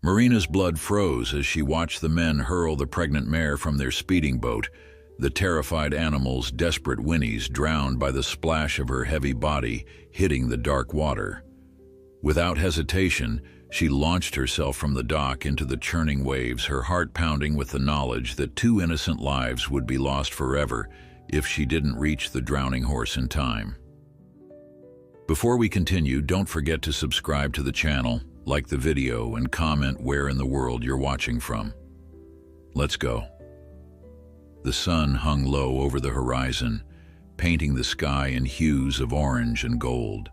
Marina's blood froze as she watched the men hurl the pregnant mare from their speeding boat, the terrified animal's desperate whinnies drowned by the splash of her heavy body hitting the dark water. Without hesitation, she launched herself from the dock into the churning waves, her heart pounding with the knowledge that 2 innocent lives would be lost forever if she didn't reach the drowning horse in time. Before we continue, don't forget to subscribe to the channel, like the video, and comment where in the world you're watching from. Let's go. The sun hung low over the horizon, painting the sky in hues of orange and gold.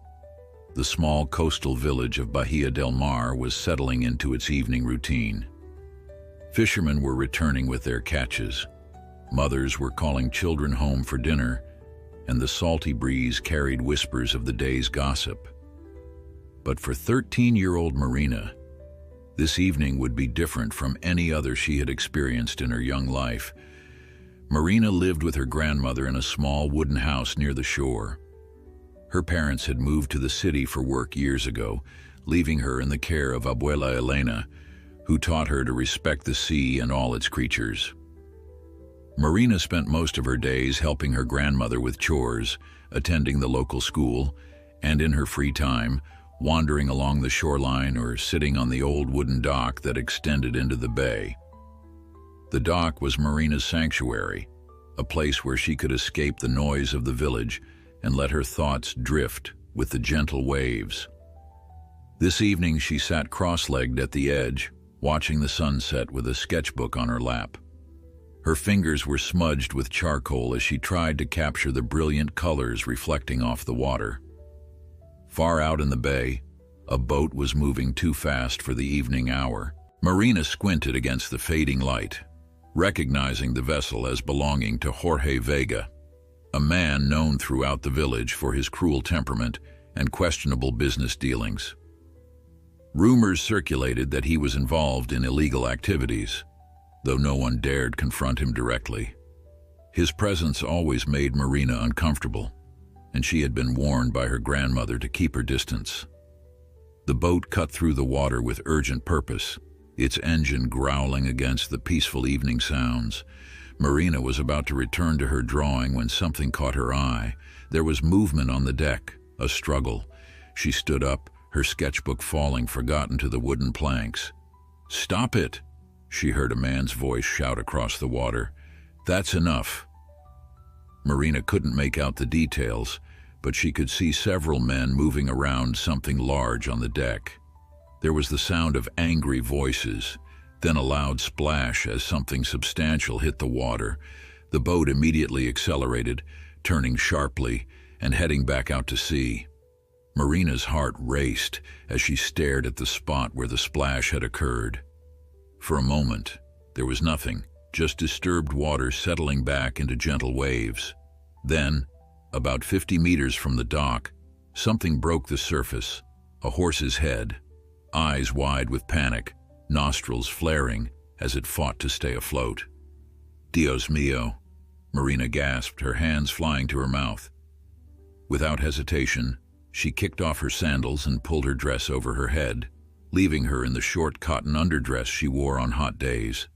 The small coastal village of Bahia del Mar was settling into its evening routine. Fishermen were returning with their catches. Mothers were calling children home for dinner, and the salty breeze carried whispers of the day's gossip. But for 13-year-old Marina, this evening would be different from any other she had experienced in her young life. Marina lived with her grandmother in a small wooden house near the shore. Her parents had moved to the city for work years ago, leaving her in the care of Abuela Elena, who taught her to respect the sea and all its creatures. Marina spent most of her days helping her grandmother with chores, attending the local school, and in her free time, wandering along the shoreline or sitting on the old wooden dock that extended into the bay. The dock was Marina's sanctuary, a place where she could escape the noise of the village and let her thoughts drift with the gentle waves. This evening she sat cross-legged at the edge, watching the sunset with a sketchbook on her lap. Her fingers were smudged with charcoal as she tried to capture the brilliant colors reflecting off the water. Far out in the bay, a boat was moving too fast for the evening hour. Marina squinted against the fading light, recognizing the vessel as belonging to Jorge Vega, a man known throughout the village for his cruel temperament and questionable business dealings. Rumors circulated that he was involved in illegal activities, though no one dared confront him directly. His presence always made Marina uncomfortable, and she had been warned by her grandmother to keep her distance. The boat cut through the water with urgent purpose, its engine growling against the peaceful evening sounds. Marina was about to return to her drawing when something caught her eye. There was movement on the deck, a struggle. She stood up, her sketchbook falling forgotten to the wooden planks. "Stop it!" she heard a man's voice shout across the water. "That's enough." Marina couldn't make out the details, but she could see several men moving around something large on the deck. There was the sound of angry voices, then a loud splash as something substantial hit the water. The boat immediately accelerated, turning sharply and heading back out to sea. Marina's heart raced as she stared at the spot where the splash had occurred. For a moment, there was nothing, just disturbed water settling back into gentle waves. Then, about 50 meters from the dock, something broke the surface, a horse's head, eyes wide with panic, nostrils flaring as it fought to stay afloat. "Dios mío," Marina gasped, her hands flying to her mouth. Without hesitation, she kicked off her sandals and pulled her dress over her head, leaving her in the short cotton underdress she wore on hot days.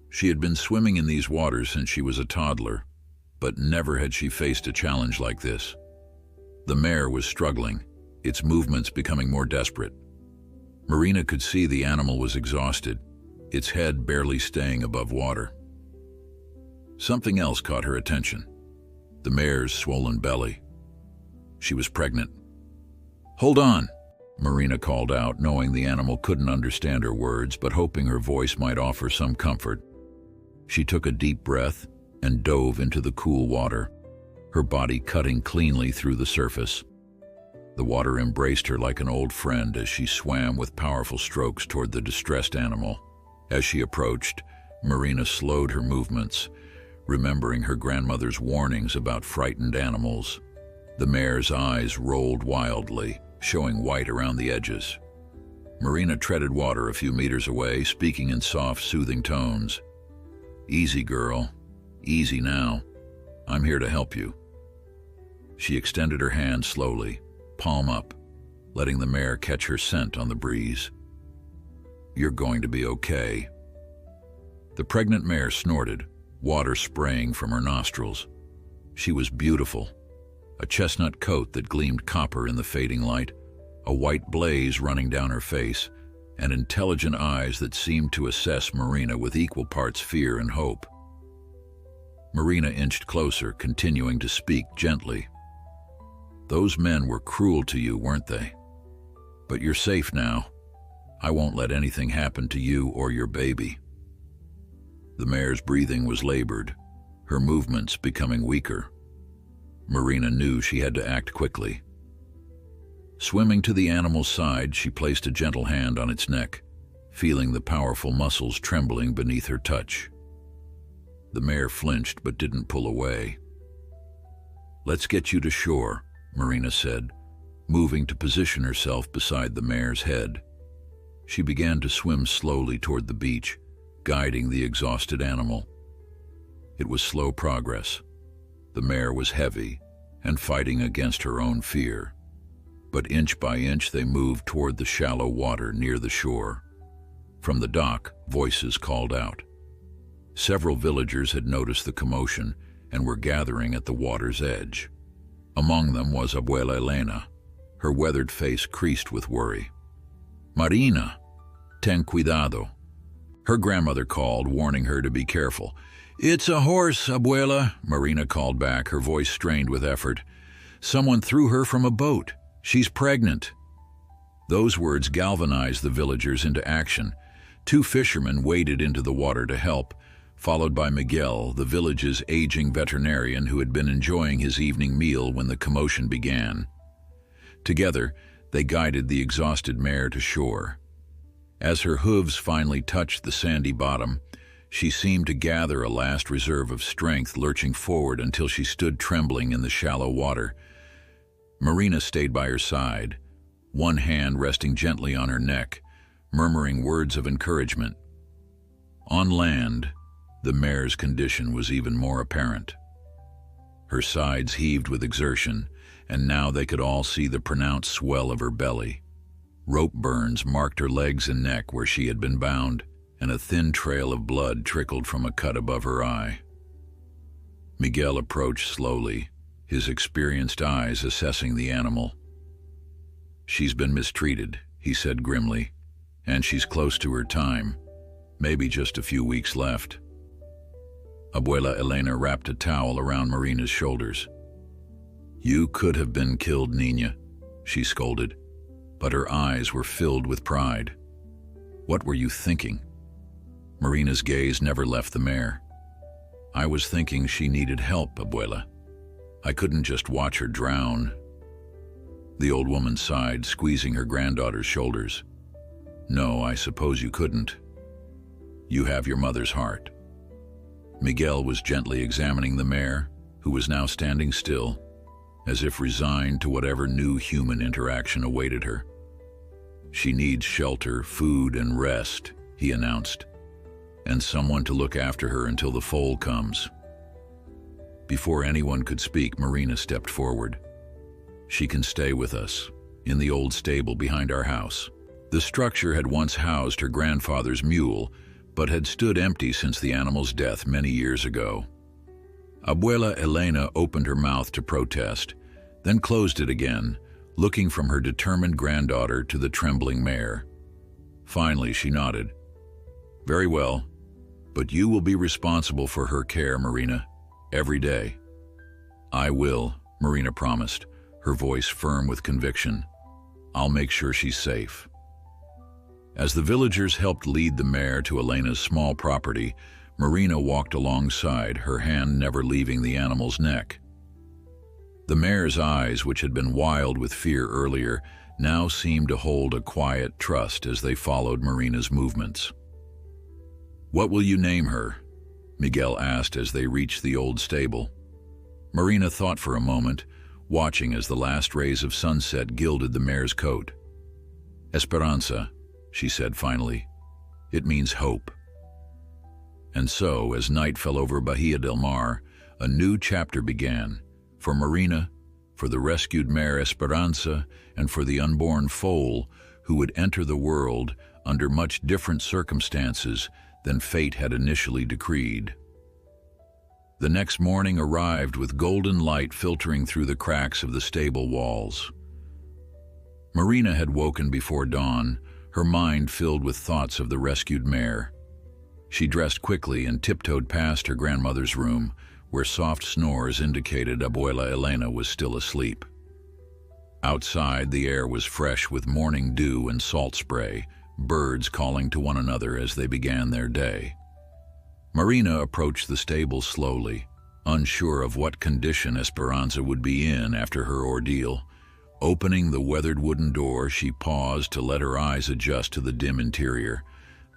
She had been swimming in these waters since she was a toddler, but never had she faced a challenge like this. The mare was struggling, its movements becoming more desperate. Marina could see the animal was exhausted, its head barely staying above water. Something else caught her attention: the mare's swollen belly. She was pregnant. "Hold on," Marina called out, knowing the animal couldn't understand her words, but hoping her voice might offer some comfort. She took a deep breath and dove into the cool water, her body cutting cleanly through the surface. The water embraced her like an old friend as she swam with powerful strokes toward the distressed animal. As she approached, Marina slowed her movements, remembering her grandmother's warnings about frightened animals. The mare's eyes rolled wildly, showing white around the edges. Marina treaded water a few meters away, speaking in soft, soothing tones. "Easy, girl. Easy now. I'm here to help you." She extended her hand slowly, palm up, letting the mare catch her scent on the breeze. You're going to be okay." The pregnant mare snorted, water spraying from her nostrils. She was beautiful. A chestnut coat that gleamed copper in the fading light, a white blaze running down her face, and intelligent eyes that seemed to assess Marina with equal parts fear and hope. Marina inched closer, continuing to speak gently. "Those men were cruel to you, weren't they? But you're safe now. I won't let anything happen to you or your baby." The mare's breathing was labored, her movements becoming weaker. Marina knew she had to act quickly. Swimming to the animal's side, she placed a gentle hand on its neck, feeling the powerful muscles trembling beneath her touch. The mare flinched but didn't pull away. "Let's get you to shore," Marina said, moving to position herself beside the mare's head. She began to swim slowly toward the beach, guiding the exhausted animal. It was slow progress. The mare was heavy and fighting against her own fear. But inch by inch they moved toward the shallow water near the shore. From the dock, voices called out. Several villagers had noticed the commotion and were gathering at the water's edge. Among them was Abuela Elena, her weathered face creased with worry. "Marina, ten cuidado." Her grandmother called, warning her to be careful. "It's a horse, Abuela," Marina called back, her voice strained with effort. "Someone threw her from a boat. She's pregnant." Those words galvanized the villagers into action. 2 fishermen waded into the water to help, followed by Miguel, the village's aging veterinarian who had been enjoying his evening meal when the commotion began. Together, they guided the exhausted mare to shore. As her hooves finally touched the sandy bottom, she seemed to gather a last reserve of strength, lurching forward until she stood trembling in the shallow water. Marina stayed by her side, one hand resting gently on her neck, murmuring words of encouragement. On land, the mare's condition was even more apparent. Her sides heaved with exertion, and now they could all see the pronounced swell of her belly. Rope burns marked her legs and neck where she had been bound, and a thin trail of blood trickled from a cut above her eye. Miguel approached slowly, his experienced eyes assessing the animal. "She's been mistreated," he said grimly, "and she's close to her time, maybe just a few weeks left." Abuela Elena wrapped a towel around Marina's shoulders. "You could have been killed, Niña," she scolded, but her eyes were filled with pride. "What were you thinking?" Marina's gaze never left the mare. "I was thinking she needed help, Abuela. I couldn't just watch her drown." The old woman sighed, squeezing her granddaughter's shoulders. "No, I suppose you couldn't. You have your mother's heart." Miguel was gently examining the mare, who was now standing still, as if resigned to whatever new human interaction awaited her. "She needs shelter, food, and rest," he announced, "and someone to look after her until the foal comes." Before anyone could speak, Marina stepped forward. "She can stay with us, in the old stable behind our house." The structure had once housed her grandfather's mule, but had stood empty since the animal's death many years ago. Abuela Elena opened her mouth to protest, then closed it again, looking from her determined granddaughter to the trembling mare. Finally, she nodded. "Very well, but you will be responsible for her care, Marina, every day." "I will," Marina promised, her voice firm with conviction. "I'll make sure she's safe." As the villagers helped lead the mare to Elena's small property, Marina walked alongside, her hand never leaving the animal's neck. The mare's eyes, which had been wild with fear earlier, now seemed to hold a quiet trust as they followed Marina's movements. "What will you name her?" Miguel asked as they reached the old stable. Marina thought for a moment, watching as the last rays of sunset gilded the mare's coat. "Esperanza," she said finally. "It means hope." And so, as night fell over Bahia del Mar, a new chapter began, for Marina, for the rescued mare Esperanza, and for the unborn foal who would enter the world under much different circumstances than fate had initially decreed. The next morning arrived with golden light filtering through the cracks of the stable walls. Marina had woken before dawn, her mind filled with thoughts of the rescued mare. She dressed quickly and tiptoed past her grandmother's room, where soft snores indicated Abuela Elena was still asleep. Outside, the air was fresh with morning dew and salt spray, birds calling to one another as they began their day. Marina approached the stable slowly, unsure of what condition Esperanza would be in after her ordeal. Opening the weathered wooden door, she paused to let her eyes adjust to the dim interior.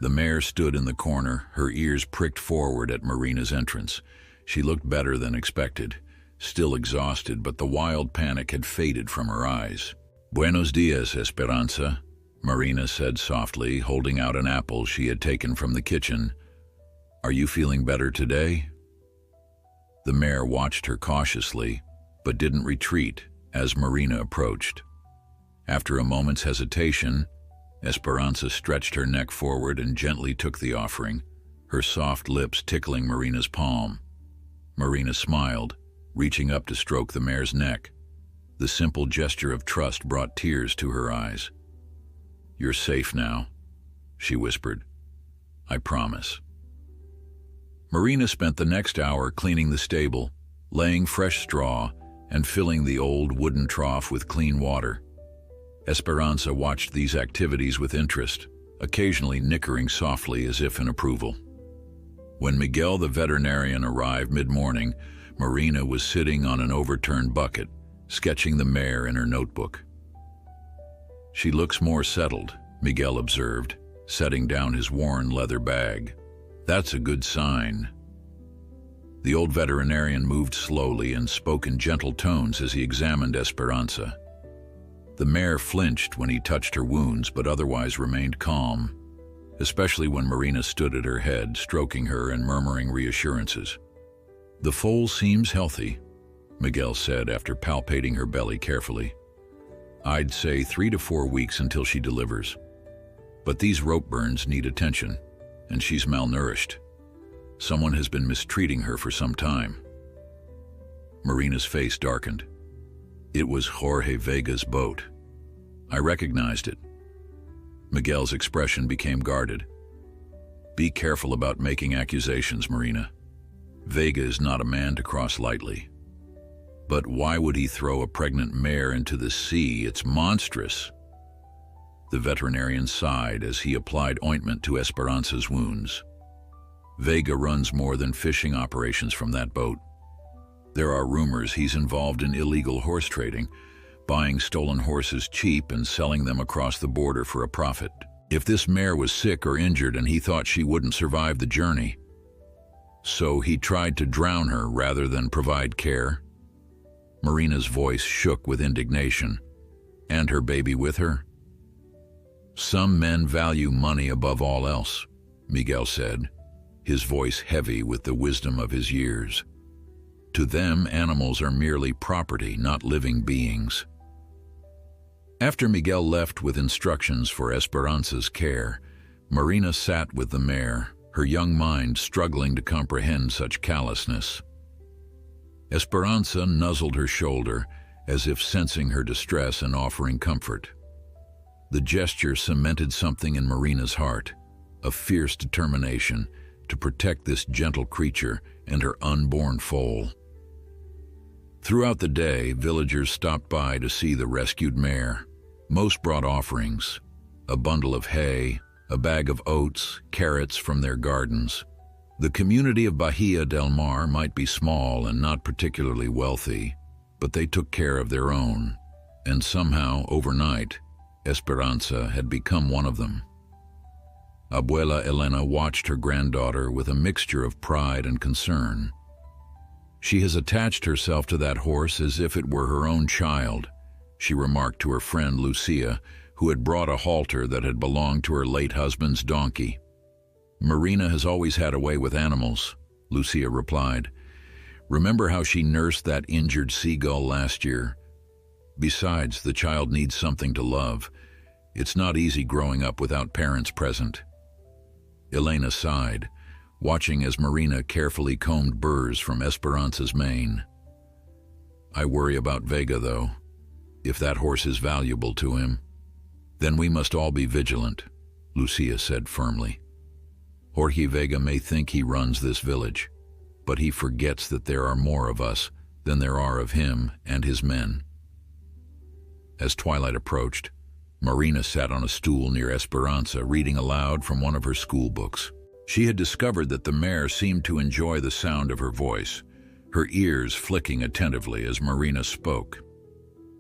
The mare stood in the corner, her ears pricked forward at Marina's entrance. She looked better than expected, still exhausted, but the wild panic had faded from her eyes. "Buenos dias, Esperanza," Marina said softly, holding out an apple she had taken from the kitchen. "Are you feeling better today?" The mare watched her cautiously, but didn't retreat as Marina approached. After a moment's hesitation, Esperanza stretched her neck forward and gently took the offering, her soft lips tickling Marina's palm. Marina smiled, reaching up to stroke the mare's neck. The simple gesture of trust brought tears to her eyes. "You're safe now," she whispered. "I promise." Marina spent the next hour cleaning the stable, laying fresh straw, and filling the old wooden trough with clean water. Esperanza watched these activities with interest, occasionally nickering softly as if in approval. When Miguel the veterinarian arrived mid-morning, Marina was sitting on an overturned bucket, sketching the mare in her notebook. "She looks more settled," Miguel observed, setting down his worn leather bag. "That's a good sign." The old veterinarian moved slowly and spoke in gentle tones as he examined Esperanza. The mare flinched when he touched her wounds, but otherwise remained calm, especially when Marina stood at her head, stroking her and murmuring reassurances. "The foal seems healthy," Miguel said after palpating her belly carefully. "I'd say 3 to 4 weeks until she delivers. But these rope burns need attention, and she's malnourished. Someone has been mistreating her for some time." Marina's face darkened. It was Jorge Vega's boat. I recognized it. Miguel's expression became guarded. "Be careful about making accusations, Marina. Vega is not a man to cross lightly. But why would he throw a pregnant mare into the sea? It's monstrous." The veterinarian sighed as he applied ointment to Esperanza's wounds. "Vega runs more than fishing operations from that boat. There are rumors he's involved in illegal horse trading, buying stolen horses cheap and selling them across the border for a profit. If this mare was sick or injured and he thought she wouldn't survive the journey, so he tried to drown her rather than provide care." Marina's voice shook with indignation. "And her baby with her?" "Some men value money above all else," Miguel said, his voice heavy with the wisdom of his years. "To them, animals are merely property, not living beings." After Miguel left with instructions for Esperanza's care, Marina sat with the mare, her young mind struggling to comprehend such callousness. Esperanza nuzzled her shoulder, as if sensing her distress and offering comfort. The gesture cemented something in Marina's heart, a fierce determination to protect this gentle creature and her unborn foal. Throughout the day, villagers stopped by to see the rescued mare. Most brought offerings: a bundle of hay, a bag of oats, carrots from their gardens. The community of Bahia del Mar might be small and not particularly wealthy, but they took care of their own, and somehow, overnight, Esperanza had become one of them. Abuela Elena watched her granddaughter with a mixture of pride and concern. "She has attached herself to that horse as if it were her own child," she remarked to her friend Lucia, who had brought a halter that had belonged to her late husband's donkey. "Marina has always had a way with animals," Lucia replied. "Remember how she nursed that injured seagull last year? Besides, the child needs something to love. It's not easy growing up without parents present. Elena sighed, watching as Marina carefully combed burrs from Esperanza's mane. I worry about Vega, though. If that horse is valuable to him, then we must all be vigilant, Lucia said firmly. Jorge Vega may think he runs this village, but he forgets that there are more of us than there are of him and his men. As twilight approached, Marina sat on a stool near Esperanza, reading aloud from one of her school books. She had discovered that the mare seemed to enjoy the sound of her voice, her ears flicking attentively as Marina spoke.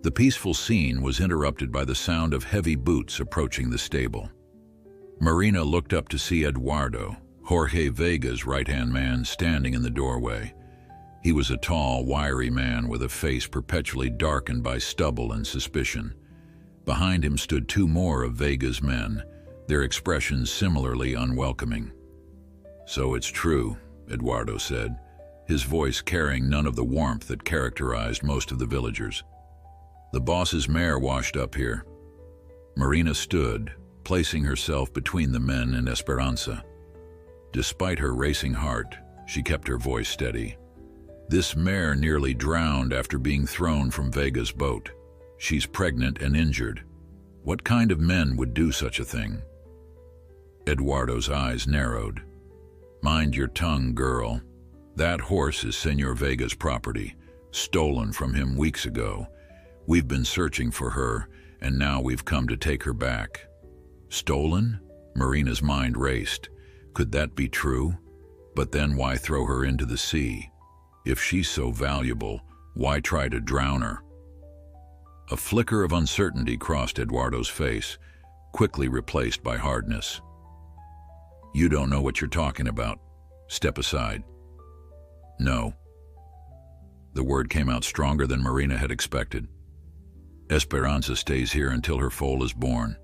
The peaceful scene was interrupted by the sound of heavy boots approaching the stable. Marina looked up to see Eduardo, Jorge Vega's right-hand man, standing in the doorway. He was a tall, wiry man with a face perpetually darkened by stubble and suspicion. Behind him stood two more of Vega's men, their expressions similarly unwelcoming. "So it's true," Eduardo said, his voice carrying none of the warmth that characterized most of the villagers. "The boss's mare washed up here." Marina stood, placing herself between the men and Esperanza. Despite her racing heart, she kept her voice steady. "This mare nearly drowned after being thrown from Vega's boat. She's pregnant and injured. What kind of men would do such a thing?" Eduardo's eyes narrowed. "Mind your tongue, girl. That horse is Senor Vega's property, stolen from him weeks ago. We've been searching for her, and now we've come to take her back." "Stolen?" Marina's mind raced. Could that be true? But then why throw her into the sea? If she's so valuable, why try to drown her? A flicker of uncertainty crossed Eduardo's face, quickly replaced by hardness. "You don't know what you're talking about. Step aside." "No." The word came out stronger than Marina had expected. "Esperanza stays here until her foal is born.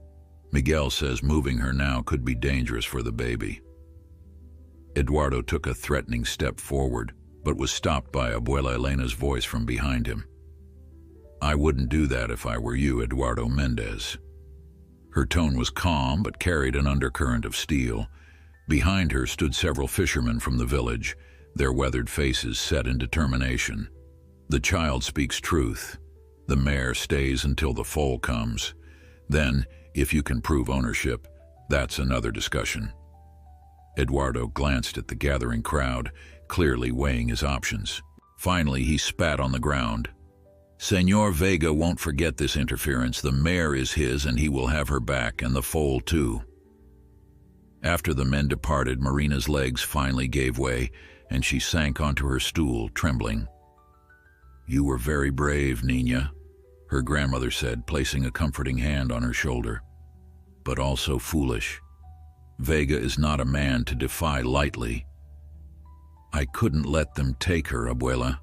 Miguel says moving her now could be dangerous for the baby." Eduardo took a threatening step forward, but was stopped by Abuela Elena's voice from behind him. "I wouldn't do that if I were you, Eduardo Mendez." Her tone was calm but carried an undercurrent of steel. Behind her stood several fishermen from the village, their weathered faces set in determination. "The child speaks truth. The mare stays until the foal comes. Then, if you can prove ownership, that's another discussion." Eduardo glanced at the gathering crowd, clearly weighing his options. Finally, he spat on the ground. "Senor Vega won't forget this interference. The mare is his, and he will have her back, and the foal too." After the men departed, Marina's legs finally gave way, and she sank onto her stool, trembling. "You were very brave, Nina," her grandmother said, placing a comforting hand on her shoulder. "But also foolish. Vega is not a man to defy lightly." "I couldn't let them take her, Abuela.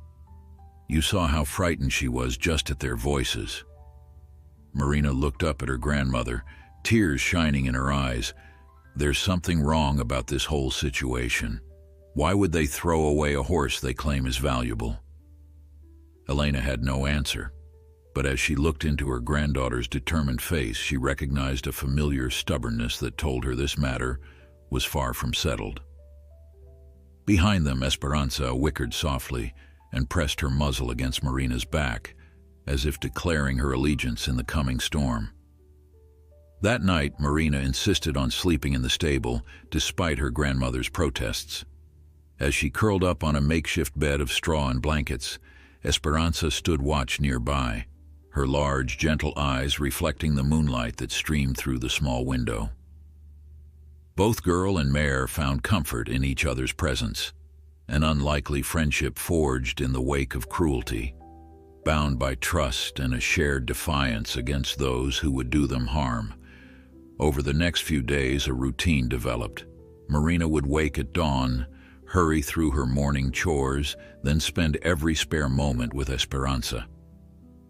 You saw how frightened she was just at their voices." Marina looked up at her grandmother, tears shining in her eyes. "There's something wrong about this whole situation. Why would they throw away a horse they claim is valuable?" Elena had no answer, but as she looked into her granddaughter's determined face, she recognized a familiar stubbornness that told her this matter was far from settled. Behind them, Esperanza whickered softly and pressed her muzzle against Marina's back, as if declaring her allegiance in the coming storm. That night, Marina insisted on sleeping in the stable, despite her grandmother's protests. As she curled up on a makeshift bed of straw and blankets, Esperanza stood watch nearby, her large, gentle eyes reflecting the moonlight that streamed through the small window. Both girl and mare found comfort in each other's presence, an unlikely friendship forged in the wake of cruelty, bound by trust and a shared defiance against those who would do them harm. Over the next few days, a routine developed. Marina would wake at dawn, hurry through her morning chores, then spend every spare moment with Esperanza.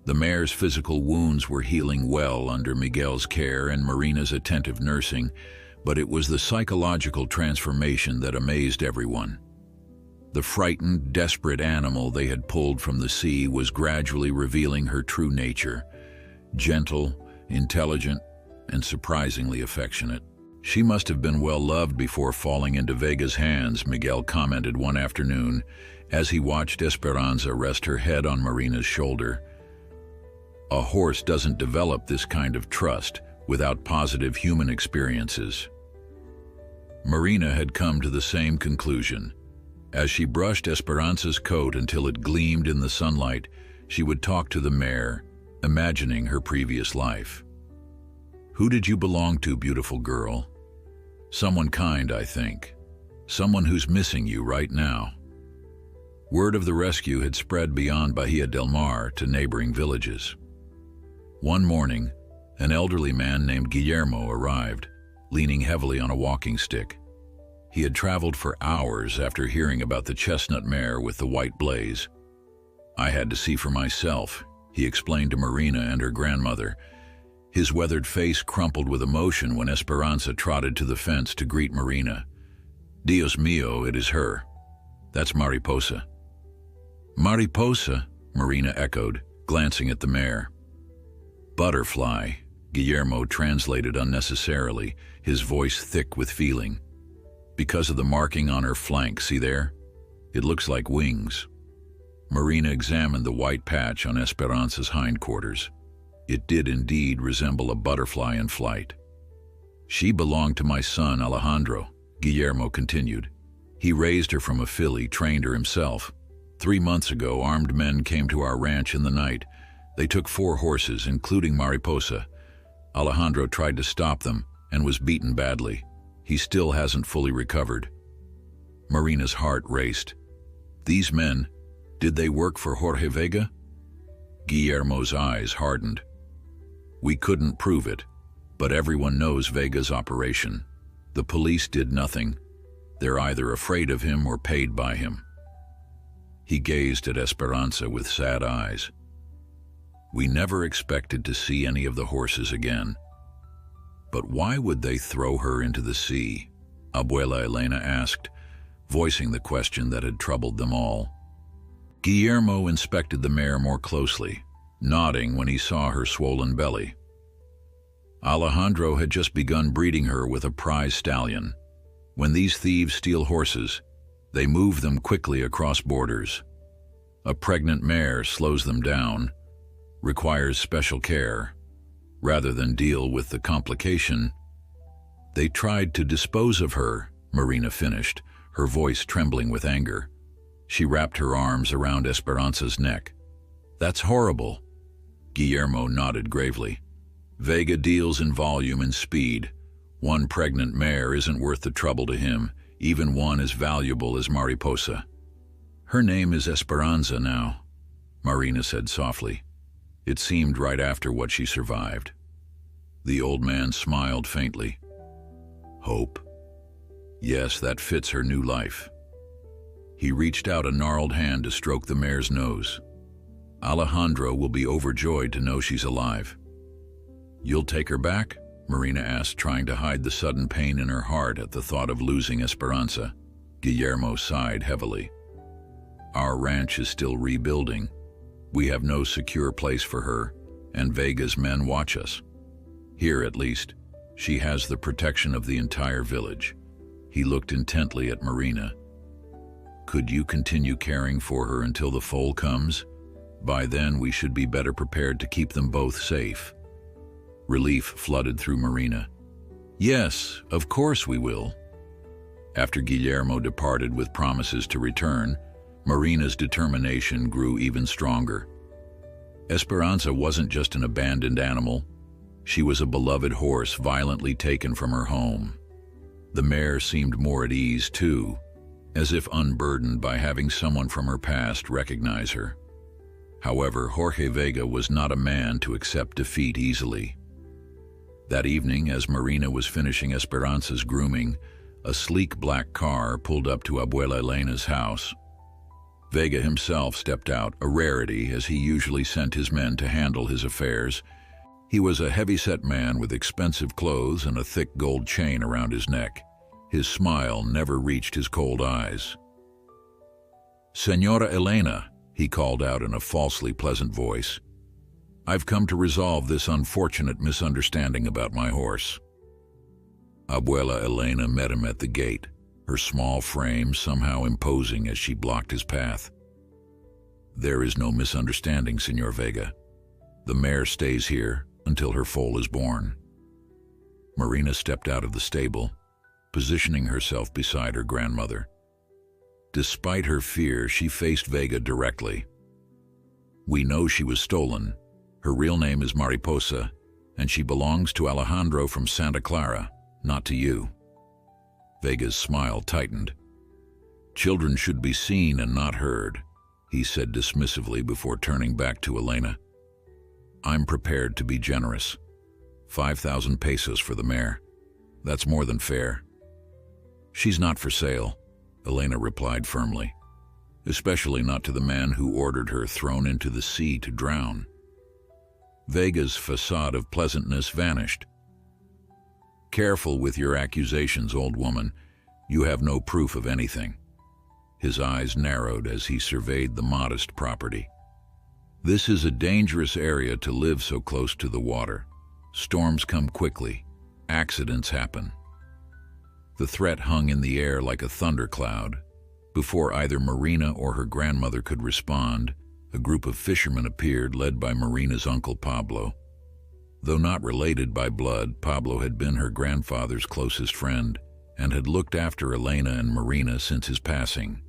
The mare's physical wounds were healing well under Miguel's care and Marina's attentive nursing, but it was the psychological transformation that amazed everyone. The frightened, desperate animal they had pulled from the sea was gradually revealing her true nature: gentle, intelligent, and surprisingly affectionate. She must have been well loved before falling into Vega's hands, Miguel commented one afternoon as he watched Esperanza rest her head on Marina's shoulder. A horse doesn't develop this kind of trust without positive human experiences. Marina had come to the same conclusion. As she brushed Esperanza's coat until it gleamed in the sunlight, she would talk to the mare, imagining her previous life. "Who did you belong to, beautiful girl?" "Someone kind, I think. Someone who's missing you right now." Word of the rescue had spread beyond Bahia del Mar to neighboring villages. One morning, an elderly man named Guillermo arrived, leaning heavily on a walking stick. He had traveled for hours after hearing about the chestnut mare with the white blaze. "I had to see for myself," he explained to Marina and her grandmother. His weathered face crumpled with emotion when Esperanza trotted to the fence to greet Marina. "Dios mío, it is her. That's Mariposa." "Mariposa?" Marina echoed, glancing at the mare. "Butterfly," Guillermo translated unnecessarily, his voice thick with feeling. "Because of the marking on her flank, see there? It looks like wings." Marina examined the white patch on Esperanza's hindquarters. It did indeed resemble a butterfly in flight. "She belonged to my son, Alejandro," Guillermo continued. "He raised her from a filly, trained her himself. 3 months ago, armed men came to our ranch in the night. They took 4 horses, including Mariposa. Alejandro tried to stop them and was beaten badly. He still hasn't fully recovered." Marina's heart raced. "These men, did they work for Jorge Vega?" Guillermo's eyes hardened. "We couldn't prove it, but everyone knows Vega's operation. The police did nothing. They're either afraid of him or paid by him." He gazed at Esperanza with sad eyes. "We never expected to see any of the horses again. But why would they throw her into the sea?" Abuela Elena asked, voicing the question that had troubled them all. Guillermo inspected the mare more closely, nodding when he saw her swollen belly. Alejandro had just begun breeding her with a prize stallion. When these thieves steal horses, they move them quickly across borders. A pregnant mare slows them down, requires special care. Rather than deal with the complication, they tried to dispose of her, Marina finished, her voice trembling with anger. She wrapped her arms around Esperanza's neck. "That's horrible." Guillermo nodded gravely. "Vega deals in volume and speed. One pregnant mare isn't worth the trouble to him, even one as valuable as Mariposa." "Her name is Esperanza now," Marina said softly. It seemed right after what she survived. The old man smiled faintly. "Hope. Yes, that fits her new life." He reached out a gnarled hand to stroke the mare's nose. "Alejandro will be overjoyed to know she's alive." "You'll take her back?" Marina asked, trying to hide the sudden pain in her heart at the thought of losing Esperanza. Guillermo sighed heavily. "Our ranch is still rebuilding. We have no secure place for her, and Vega's men watch us. Here, at least, she has the protection of the entire village." He looked intently at Marina. "Could you continue caring for her until the foal comes? By then, we should be better prepared to keep them both safe." Relief flooded through Marina. "Yes, of course we will." After Guillermo departed with promises to return, Marina's determination grew even stronger. Esperanza wasn't just an abandoned animal. She was a beloved horse violently taken from her home. The mare seemed more at ease, too, as if unburdened by having someone from her past recognize her. However, Jorge Vega was not a man to accept defeat easily. That evening, as Marina was finishing Esperanza's grooming, a sleek black car pulled up to Abuela Elena's house. Vega himself stepped out, a rarity, as he usually sent his men to handle his affairs. He was a heavy-set man with expensive clothes and a thick gold chain around his neck. His smile never reached his cold eyes. "Señora Elena," he called out in a falsely pleasant voice. I've come to resolve this unfortunate misunderstanding about my horse." Abuela Elena met him at the gate, her small frame somehow imposing as she blocked his path. "There is no misunderstanding, Señor Vega. The mare stays here until her foal is born." Marina stepped out of the stable, positioning herself beside her grandmother. Despite her fear, she faced Vega directly. "We know she was stolen. Her real name is Mariposa, and she belongs to Alejandro from Santa Clara, not to you." Vega's smile tightened. "Children should be seen and not heard," he said dismissively before turning back to Elena. "I'm prepared to be generous. 5,000 pesos for the mare. That's more than fair." "She's not for sale," Elena replied firmly, "especially not to the man who ordered her thrown into the sea to drown." Vega's facade of pleasantness vanished. "Careful with your accusations, old woman. You have no proof of anything." His eyes narrowed as he surveyed the modest property. "This is a dangerous area to live so close to the water. Storms come quickly. Accidents happen." The threat hung in the air like a thundercloud. Before either Marina or her grandmother could respond, a group of fishermen appeared, led by Marina's uncle Pablo. Though not related by blood, Pablo had been her grandfather's closest friend and had looked after Elena and Marina since his passing.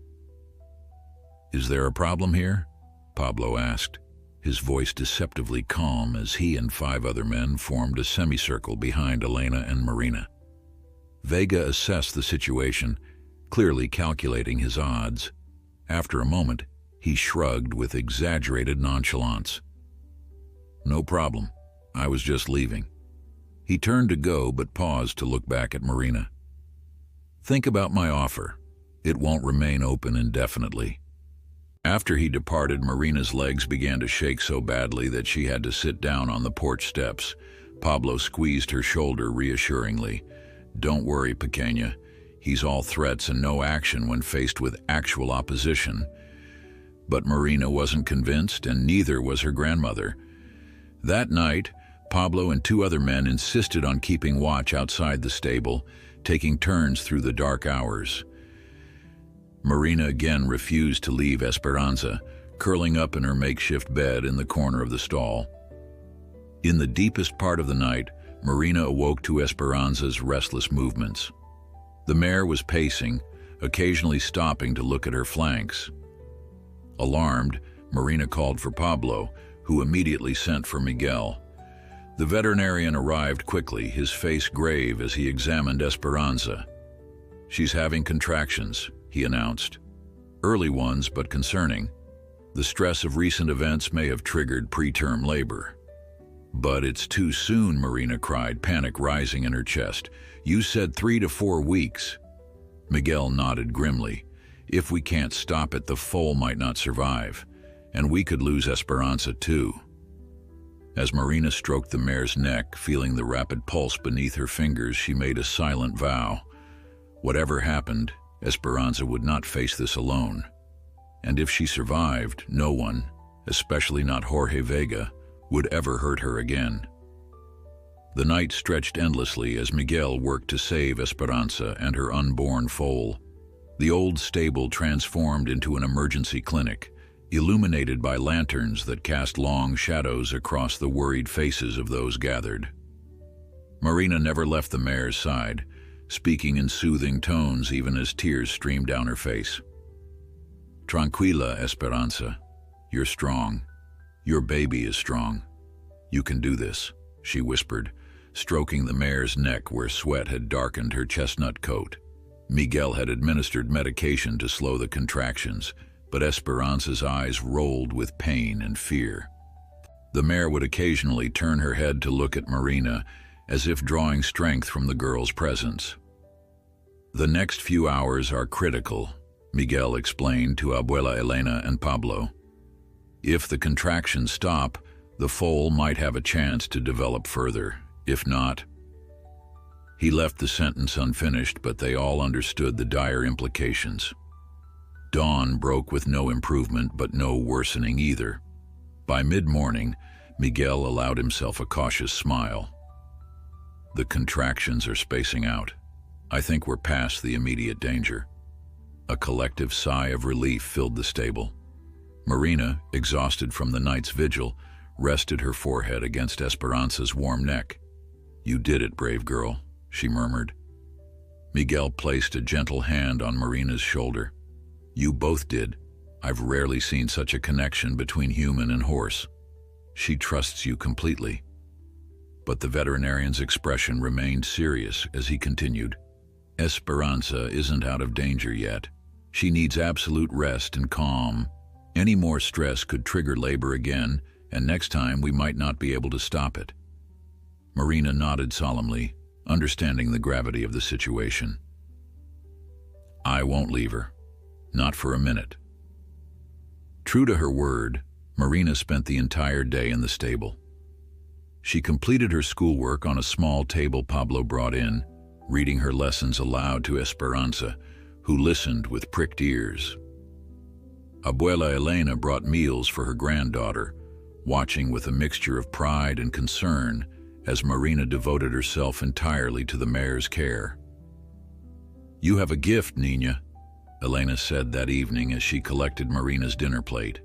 "Is there a problem here?" Pablo asked, his voice deceptively calm as he and 5 other men formed a semicircle behind Elena and Marina. Vega assessed the situation, clearly calculating his odds. After a moment, he shrugged with exaggerated nonchalance. "No problem. I was just leaving." He turned to go but paused to look back at Marina. "Think about my offer. It won't remain open indefinitely." After he departed, Marina's legs began to shake so badly that she had to sit down on the porch steps. Pablo squeezed her shoulder reassuringly. "Don't worry, Pequeña. He's all threats and no action when faced with actual opposition." But Marina wasn't convinced, and neither was her grandmother. That night, Pablo and 2 other men insisted on keeping watch outside the stable, taking turns through the dark hours. Marina again refused to leave Esperanza, curling up in her makeshift bed in the corner of the stall. In the deepest part of the night, Marina awoke to Esperanza's restless movements. The mare was pacing, occasionally stopping to look at her flanks. Alarmed, Marina called for Pablo, who immediately sent for Miguel. The veterinarian arrived quickly, his face grave as he examined Esperanza. "She's having contractions," he announced. "Early ones, but concerning. The stress of recent events may have triggered preterm labor." "But it's too soon," Marina cried, panic rising in her chest. "You said 3 to 4 weeks." Miguel nodded grimly. "If we can't stop it, the foal might not survive, and we could lose Esperanza too." As Marina stroked the mare's neck, feeling the rapid pulse beneath her fingers, she made a silent vow. Whatever happened, Esperanza would not face this alone. And if she survived, no one, especially not Jorge Vega, would ever hurt her again. The night stretched endlessly as Miguel worked to save Esperanza and her unborn foal. The old stable transformed into an emergency clinic, illuminated by lanterns that cast long shadows across the worried faces of those gathered. Marina never left the mare's side, speaking in soothing tones even as tears streamed down her face. "Tranquila, Esperanza. You're strong. Your baby is strong. You can do this," she whispered, stroking the mare's neck where sweat had darkened her chestnut coat. Miguel had administered medication to slow the contractions, but Esperanza's eyes rolled with pain and fear. The mare would occasionally turn her head to look at Marina, as if drawing strength from the girl's presence. "The next few hours are critical," Miguel explained to Abuela Elena and Pablo. "If the contractions stop, the foal might have a chance to develop further. If not..." He left the sentence unfinished, but they all understood the dire implications. Dawn broke with no improvement, but no worsening either. By mid-morning, Miguel allowed himself a cautious smile. The contractions are spacing out. I think we're past the immediate danger. A collective sigh of relief filled the stable. Marina, exhausted from the night's vigil, rested her forehead against Esperanza's warm neck. "You did it, brave girl," she murmured. Miguel placed a gentle hand on Marina's shoulder. "You both did. I've rarely seen such a connection between human and horse. She trusts you completely." But the veterinarian's expression remained serious as he continued. "Esperanza isn't out of danger yet. She needs absolute rest and calm. Any more stress could trigger labor again, and next time we might not be able to stop it." Marina nodded solemnly, understanding the gravity of the situation. "I won't leave her. Not for a minute." True to her word, Marina spent the entire day in the stable. She completed her schoolwork on a small table Pablo brought in, reading her lessons aloud to Esperanza, who listened with pricked ears. Abuela Elena brought meals for her granddaughter, watching with a mixture of pride and concern as Marina devoted herself entirely to the mare's care. "You have a gift, Nina," Elena said that evening as she collected Marina's dinner plate.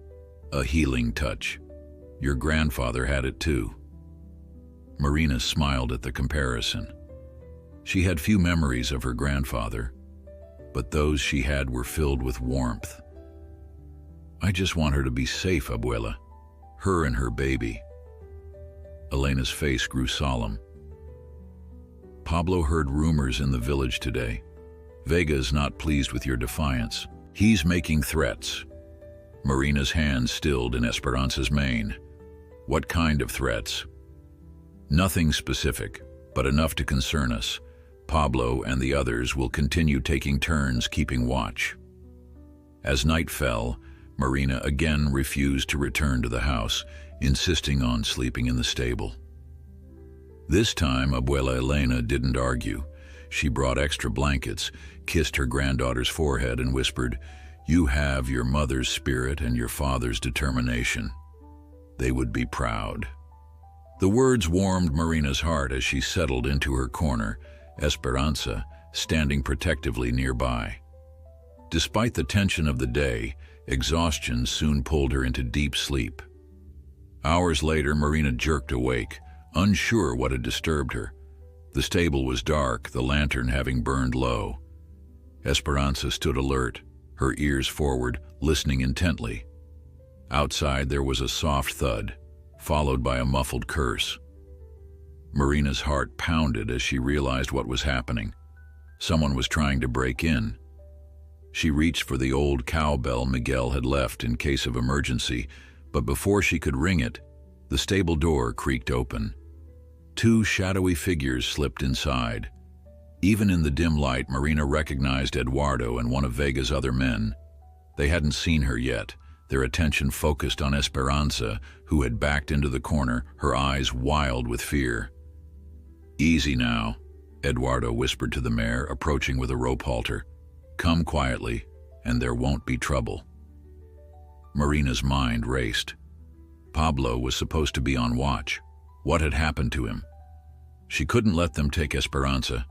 "A healing touch. Your grandfather had it too." Marina smiled at the comparison. She had few memories of her grandfather, but those she had were filled with warmth. "I just want her to be safe, Abuela. Her and her baby." Elena's face grew solemn. "Pablo heard rumors in the village today. Vega's not pleased with your defiance. He's making threats." Marina's hand stilled in Esperanza's mane. "What kind of threats?" "Nothing specific, but enough to concern us. Pablo and the others will continue taking turns keeping watch." As night fell, Marina again refused to return to the house, insisting on sleeping in the stable. This time, Abuela Elena didn't argue. She brought extra blankets, kissed her granddaughter's forehead, and whispered, "You have your mother's spirit and your father's determination. They would be proud." The words warmed Marina's heart as she settled into her corner, Esperanza standing protectively nearby. Despite the tension of the day, exhaustion soon pulled her into deep sleep. Hours later, Marina jerked awake, unsure what had disturbed her. The stable was dark, the lantern having burned low. Esperanza stood alert, her ears forward, listening intently. Outside there was a soft thud, followed by a muffled curse. Marina's heart pounded as she realized what was happening. Someone was trying to break in. She reached for the old cowbell Miguel had left in case of emergency, but before she could ring it, the stable door creaked open. Two shadowy figures slipped inside. Even in the dim light, Marina recognized Eduardo and one of Vega's other men. They hadn't seen her yet, their attention focused on Esperanza, who had backed into the corner, her eyes wild with fear. "Easy now," Eduardo whispered to the mare, approaching with a rope halter. "Come quietly, and there won't be trouble." Marina's mind raced. Pablo was supposed to be on watch. What had happened to him? She couldn't let them take Esperanza,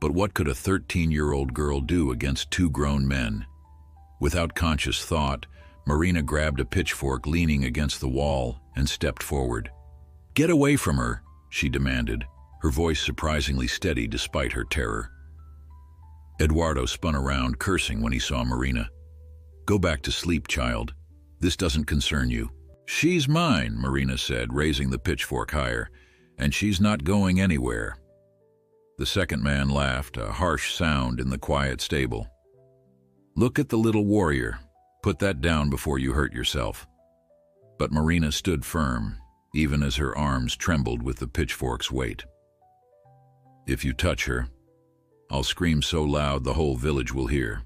but what could a 13-year-old girl do against two grown men? Without conscious thought, Marina grabbed a pitchfork leaning against the wall and stepped forward. "Get away from her," she demanded, her voice surprisingly steady despite her terror. Eduardo spun around, cursing when he saw Marina. "Go back to sleep, child. This doesn't concern you." "She's mine," Marina said, raising the pitchfork higher, "and she's not going anywhere." The second man laughed, a harsh sound in the quiet stable. "Look at the little warrior. Put that down before you hurt yourself." But Marina stood firm, even as her arms trembled with the pitchfork's weight. "If you touch her, I'll scream so loud the whole village will hear."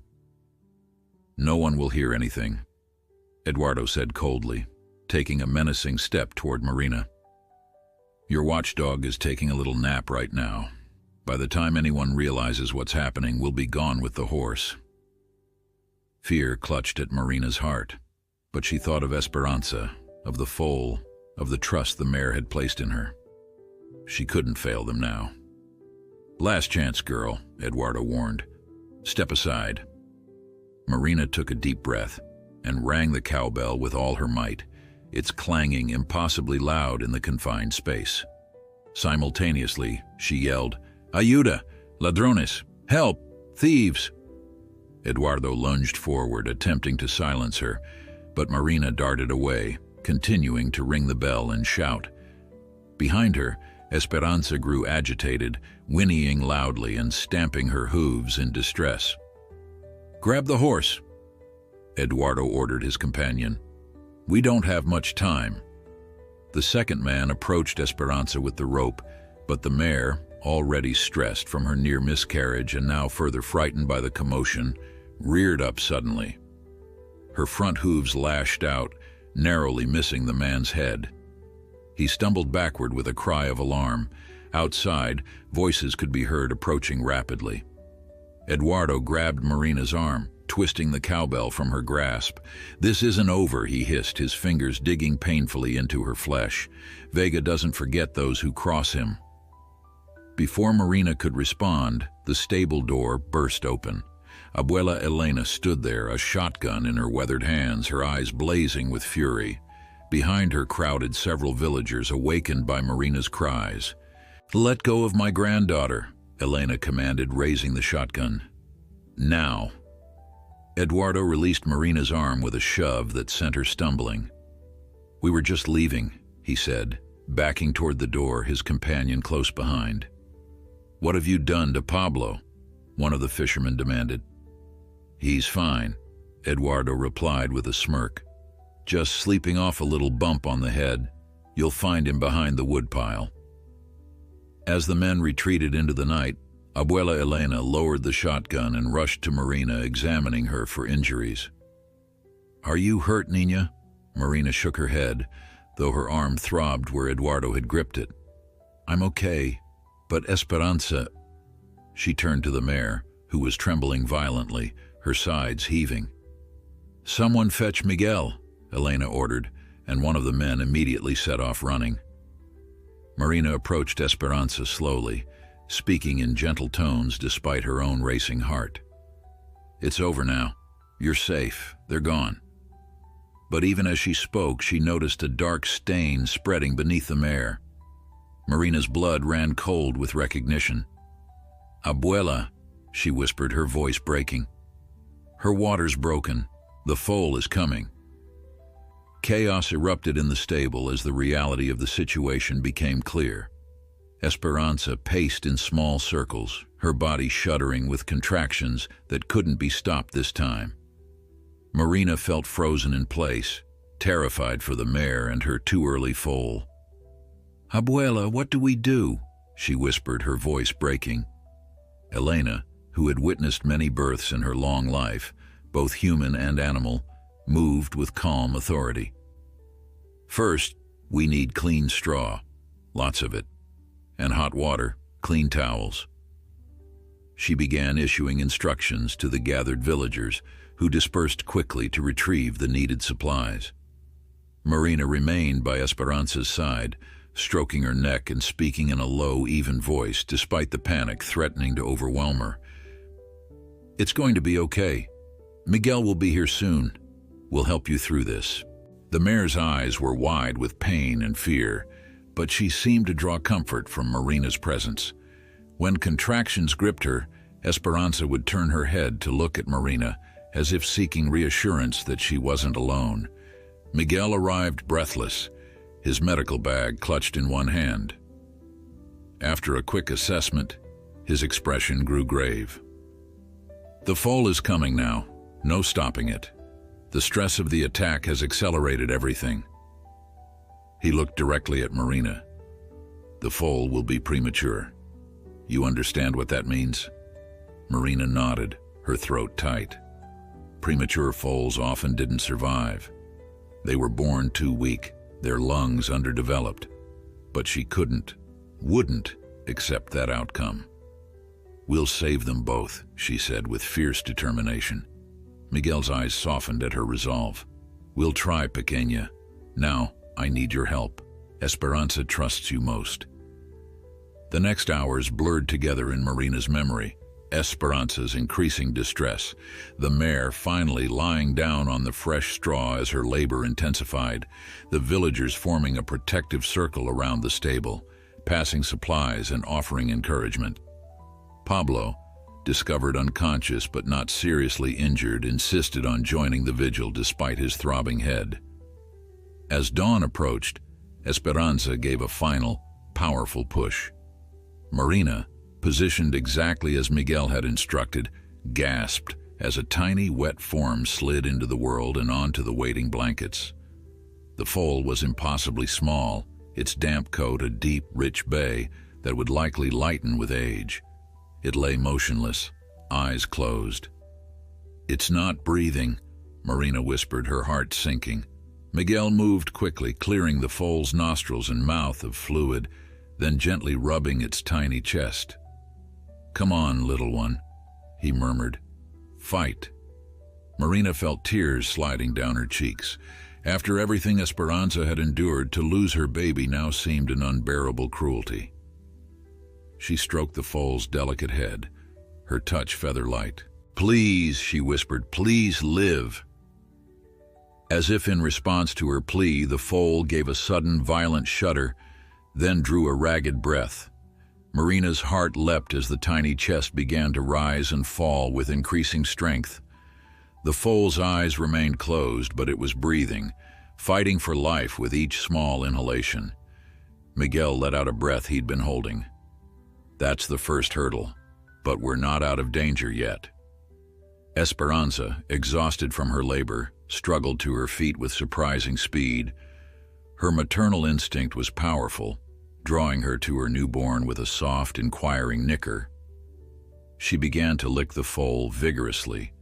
"No one will hear anything," Eduardo said coldly, taking a menacing step toward Marina. "Your watchdog is taking a little nap right now. By the time anyone realizes what's happening, we'll be gone with the horse." Fear clutched at Marina's heart, but she thought of Esperanza, of the foal, of the trust the mare had placed in her. She couldn't fail them now. "Last chance, girl," Eduardo warned. "Step aside." Marina took a deep breath and rang the cowbell with all her might, its clanging impossibly loud in the confined space. Simultaneously, she yelled, "Ayuda! Ladrones! Help! Thieves!" Eduardo lunged forward, attempting to silence her, but Marina darted away, continuing to ring the bell and shout. Behind her, Esperanza grew agitated, whinnying loudly and stamping her hooves in distress. "Grab the horse," Eduardo ordered his companion. "We don't have much time." The second man approached Esperanza with the rope, but the mare, already stressed from her near miscarriage and now further frightened by the commotion, reared up suddenly. Her front hooves lashed out, narrowly missing the man's head. He stumbled backward with a cry of alarm. Outside, voices could be heard approaching rapidly. Eduardo grabbed Marina's arm, twisting the cowbell from her grasp. "This isn't over," he hissed, his fingers digging painfully into her flesh. "Vega doesn't forget those who cross him." Before Marina could respond, the stable door burst open. Abuela Elena stood there, a shotgun in her weathered hands, her eyes blazing with fury. Behind her crowded several villagers, awakened by Marina's cries. "Let go of my granddaughter," Elena commanded, raising the shotgun. "Now." Eduardo released Marina's arm with a shove that sent her stumbling. "We were just leaving," he said, backing toward the door, his companion close behind. "What have you done to Pablo?" one of the fishermen demanded. "He's fine," Eduardo replied with a smirk. "Just sleeping off a little bump on the head. You'll find him behind the woodpile." As the men retreated into the night, Abuela Elena lowered the shotgun and rushed to Marina, examining her for injuries. "Are you hurt, Nina?" Marina shook her head, though her arm throbbed where Eduardo had gripped it. "I'm okay, but Esperanza..." She turned to the mare, who was trembling violently, her sides heaving. "Someone fetch Miguel," Elena ordered, and one of the men immediately set off running. Marina approached Esperanza slowly, speaking in gentle tones despite her own racing heart. "It's over now. You're safe. They're gone." But even as she spoke, she noticed a dark stain spreading beneath the mare. Marina's blood ran cold with recognition. "Abuela," she whispered, her voice breaking. "Her water's broken. The foal is coming." Chaos erupted in the stable as the reality of the situation became clear. Esperanza paced in small circles, her body shuddering with contractions that couldn't be stopped this time. Marina felt frozen in place, terrified for the mare and her too-early foal. "Abuela, what do we do?" she whispered, her voice breaking. Elena, who had witnessed many births in her long life, both human and animal, moved with calm authority. "First, we need clean straw, lots of it, and hot water, clean towels." She began issuing instructions to the gathered villagers, who dispersed quickly to retrieve the needed supplies. Marina remained by Esperanza's side, stroking her neck and speaking in a low, even voice, despite the panic threatening to overwhelm her. "It's going to be okay. Miguel will be here soon. We'll help you through this." The mare's eyes were wide with pain and fear, but she seemed to draw comfort from Marina's presence. When contractions gripped her, Esperanza would turn her head to look at Marina, as if seeking reassurance that she wasn't alone. Miguel arrived breathless, his medical bag clutched in one hand. After a quick assessment, his expression grew grave. "The foal is coming now. No stopping it. The stress of the attack has accelerated everything." He looked directly at Marina. "The foal will be premature. You understand what that means?" Marina nodded, her throat tight. Premature foals often didn't survive. They were born too weak, their lungs underdeveloped. But she wouldn't accept that outcome. "We'll save them both," she said with fierce determination. Miguel's eyes softened at her resolve. "We'll try, Pequeña. Now, I need your help." Esperanza trusts you most. The next hours blurred together in Marina's memory. Esperanza's increasing distress, the mare finally lying down on the fresh straw as her labor intensified, the villagers forming a protective circle around the stable, passing supplies and offering encouragement. Pablo, discovered unconscious but not seriously injured, insisted on joining the vigil despite his throbbing head. As dawn approached, Esperanza gave a final, powerful push. Marina, positioned exactly as Miguel had instructed, gasped as a tiny, wet form slid into the world and onto the waiting blankets. The foal was impossibly small, its damp coat a deep, rich bay that would likely lighten with age. It lay motionless, eyes closed. "It's not breathing," Marina whispered, her heart sinking. Miguel moved quickly, clearing the foal's nostrils and mouth of fluid, then gently rubbing its tiny chest. "Come on, little one," he murmured. "Fight." Marina felt tears sliding down her cheeks. After everything Esperanza had endured, to lose her baby now seemed an unbearable cruelty. She stroked the foal's delicate head, her touch feather-light. "Please," she whispered, "please live." As if in response to her plea, the foal gave a sudden, violent shudder, then drew a ragged breath. Marina's heart leapt as the tiny chest began to rise and fall with increasing strength. The foal's eyes remained closed, but it was breathing, fighting for life with each small inhalation. Miguel let out a breath he'd been holding. "That's the first hurdle, but we're not out of danger yet." Esperanza, exhausted from her labor, struggled to her feet with surprising speed. Her maternal instinct was powerful, drawing her to her newborn with a soft, inquiring nicker. She began to lick the foal vigorously,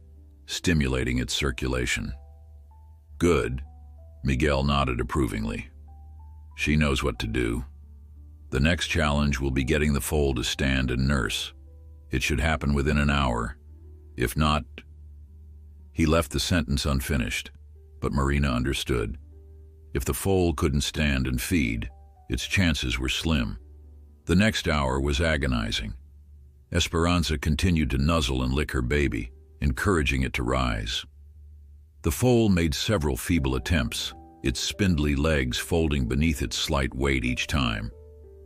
stimulating its circulation. "Good," Miguel nodded approvingly. "She knows what to do. The next challenge will be getting the foal to stand and nurse. It should happen within an hour. If not..." He left the sentence unfinished, but Marina understood. If the foal couldn't stand and feed, its chances were slim. The next hour was agonizing. Esperanza continued to nuzzle and lick her baby, encouraging it to rise. The foal made several feeble attempts, its spindly legs folding beneath its slight weight each time.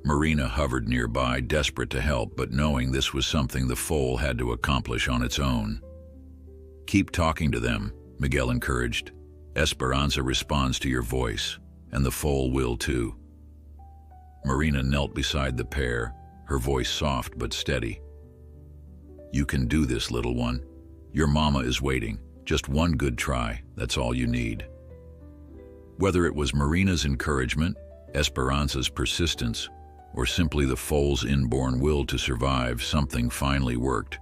Marina hovered nearby, desperate to help, but knowing this was something the foal had to accomplish on its own. "Keep talking to them," Miguel encouraged. "Esperanza responds to your voice, and the foal will too." Marina knelt beside the pair, her voice soft but steady. "You can do this, little one. Your mama is waiting. Just one good try, that's all you need." Whether it was Marina's encouragement, Esperanza's persistence, or simply the foal's inborn will to survive, something finally worked.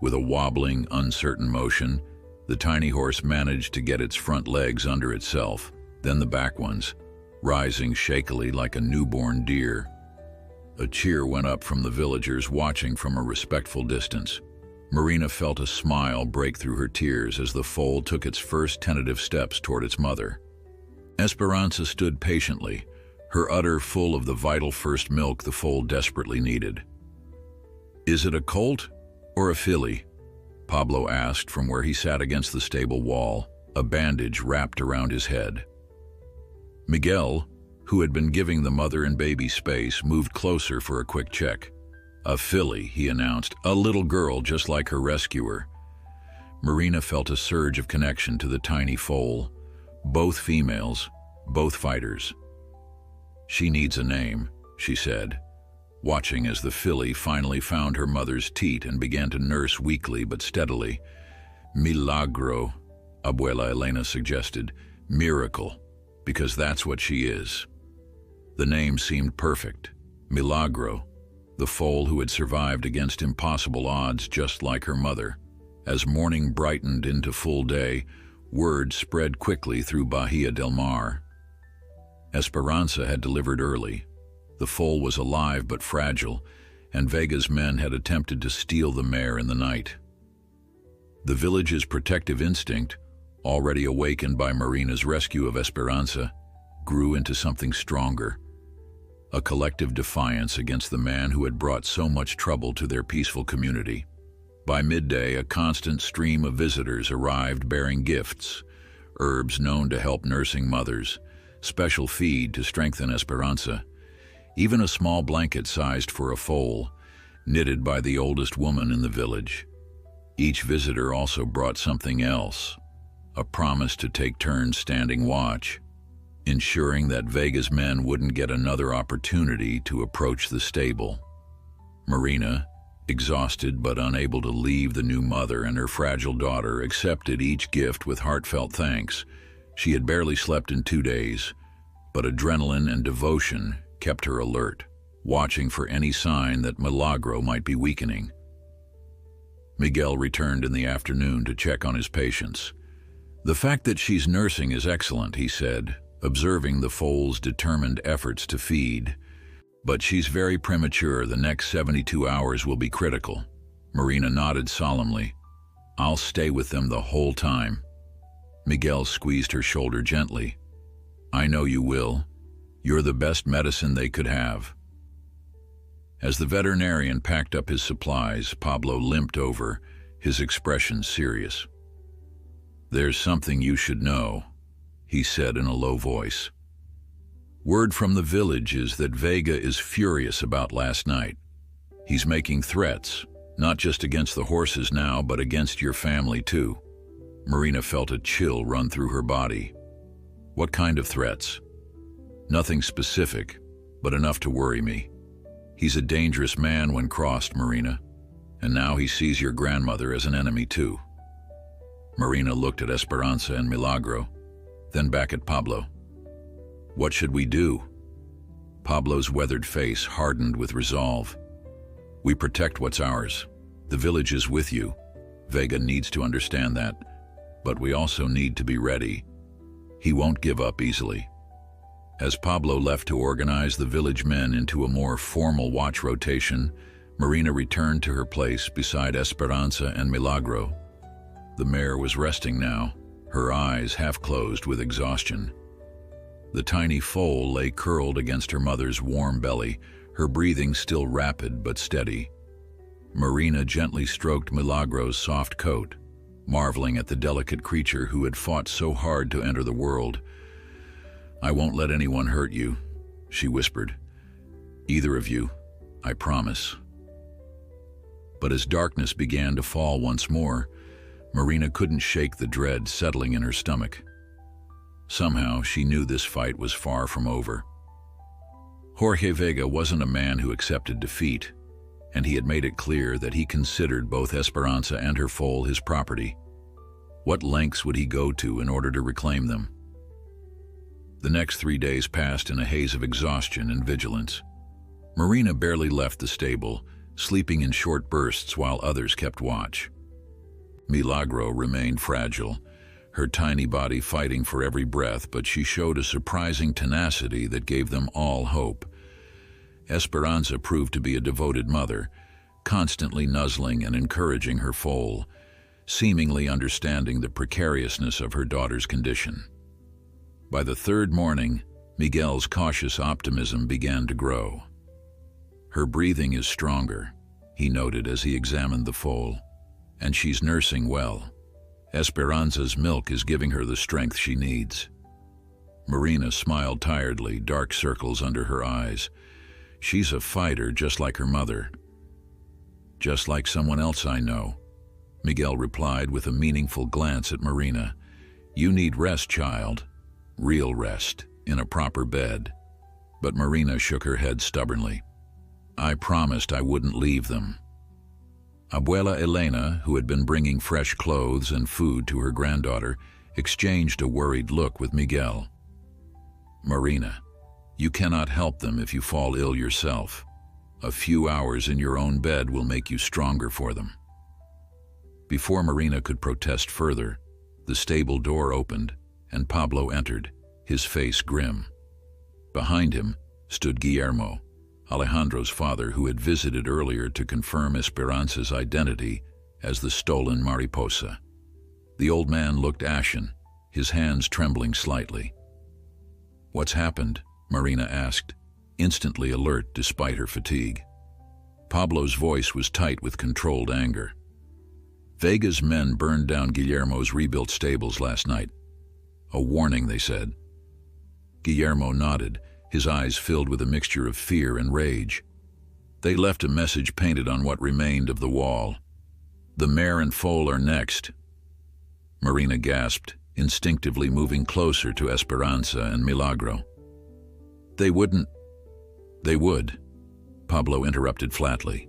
With a wobbling, uncertain motion, the tiny horse managed to get its front legs under itself, then the back ones, rising shakily like a newborn deer. A cheer went up from the villagers watching from a respectful distance. Marina felt a smile break through her tears as the foal took its first tentative steps toward its mother. Esperanza stood patiently, her udder full of the vital first milk the foal desperately needed. "Is it a colt or a filly?" Pablo asked from where he sat against the stable wall, a bandage wrapped around his head. Miguel, who had been giving the mother and baby space, moved closer for a quick check. "A filly," he announced, "a little girl just like her rescuer." Marina felt a surge of connection to the tiny foal. Both females, both fighters. "She needs a name," she said, watching as the filly finally found her mother's teat and began to nurse weakly but steadily. "Milagro," Abuela Elena suggested. "Miracle, because that's what she is." The name seemed perfect. Milagro, the foal who had survived against impossible odds just like her mother. As morning brightened into full day, word spread quickly through Bahia del Mar. Esperanza had delivered early. The foal was alive but fragile, and Vega's men had attempted to steal the mare in the night. The village's protective instinct, already awakened by Marina's rescue of Esperanza, grew into something stronger, a collective defiance against the man who had brought so much trouble to their peaceful community. By midday, a constant stream of visitors arrived bearing gifts, herbs known to help nursing mothers, special feed to strengthen Esperanza, even a small blanket sized for a foal, knitted by the oldest woman in the village. Each visitor also brought something else, a promise to take turns standing watch, ensuring that Vega's men wouldn't get another opportunity to approach the stable. Marina, exhausted but unable to leave the new mother and her fragile daughter, accepted each gift with heartfelt thanks. She had barely slept in 2 days, but adrenaline and devotion kept her alert, watching for any sign that Milagro might be weakening. Miguel returned in the afternoon to check on his patients. "The fact that she's nursing is excellent," he said, observing the foal's determined efforts to feed. "But she's very premature. The next 72 hours will be critical." Marina nodded solemnly. "I'll stay with them the whole time." Miguel squeezed her shoulder gently. "I know you will. You're the best medicine they could have." As the veterinarian packed up his supplies, Pablo limped over, his expression serious. "There's something you should know," he said in a low voice. "Word from the village is that Vega is furious about last night. He's making threats, not just against the horses now, but against your family too." Marina felt a chill run through her body. "What kind of threats?" "Nothing specific, but enough to worry me. He's a dangerous man when crossed, Marina, and now he sees your grandmother as an enemy too." Marina looked at Esperanza and Milagro, then back at Pablo. "What should we do?" Pablo's weathered face hardened with resolve. "We protect what's ours. The village is with you. Vega needs to understand that, but we also need to be ready. He won't give up easily." As Pablo left to organize the village men into a more formal watch rotation, Marina returned to her place beside Esperanza and Milagro. The mare was resting now, her eyes half closed with exhaustion. The tiny foal lay curled against her mother's warm belly, her breathing still rapid but steady. Marina gently stroked Milagro's soft coat, marveling at the delicate creature who had fought so hard to enter the world. "I won't let anyone hurt you," she whispered. "Either of you, I promise." But as darkness began to fall once more, Marina couldn't shake the dread settling in her stomach. Somehow, she knew this fight was far from over. Jorge Vega wasn't a man who accepted defeat, and he had made it clear that he considered both Esperanza and her foal his property. What lengths would he go to in order to reclaim them? The next 3 days passed in a haze of exhaustion and vigilance. Marina barely left the stable, sleeping in short bursts while others kept watch. Milagro remained fragile, her tiny body fighting for every breath, but she showed a surprising tenacity that gave them all hope. Esperanza proved to be a devoted mother, constantly nuzzling and encouraging her foal, seemingly understanding the precariousness of her daughter's condition. By the third morning, Miguel's cautious optimism began to grow. "Her breathing is stronger," he noted as he examined the foal, "and she's nursing well. Esperanza's milk is giving her the strength she needs." Marina smiled tiredly, dark circles under her eyes. "She's a fighter just like her mother." "Just like someone else I know," Miguel replied with a meaningful glance at Marina. "You need rest, child. Real rest, in a proper bed." But Marina shook her head stubbornly. "I promised I wouldn't leave them." Abuela Elena, who had been bringing fresh clothes and food to her granddaughter, exchanged a worried look with Miguel. "Marina, you cannot help them if you fall ill yourself. A few hours in your own bed will make you stronger for them." Before Marina could protest further, the stable door opened, and Pablo entered, his face grim. Behind him stood Guillermo, Alejandro's father, who had visited earlier to confirm Esperanza's identity as the stolen mariposa. The old man looked ashen, his hands trembling slightly. "What's happened?" Marina asked, instantly alert despite her fatigue. Pablo's voice was tight with controlled anger. "Vega's men burned down Guillermo's rebuilt stables last night. A warning, they said." Guillermo nodded, his eyes filled with a mixture of fear and rage. "They left a message painted on what remained of the wall. The Mare and foal are next." Marina gasped, instinctively moving closer to Esperanza and Milagro. "They wouldn't." "They would," Pablo interrupted flatly.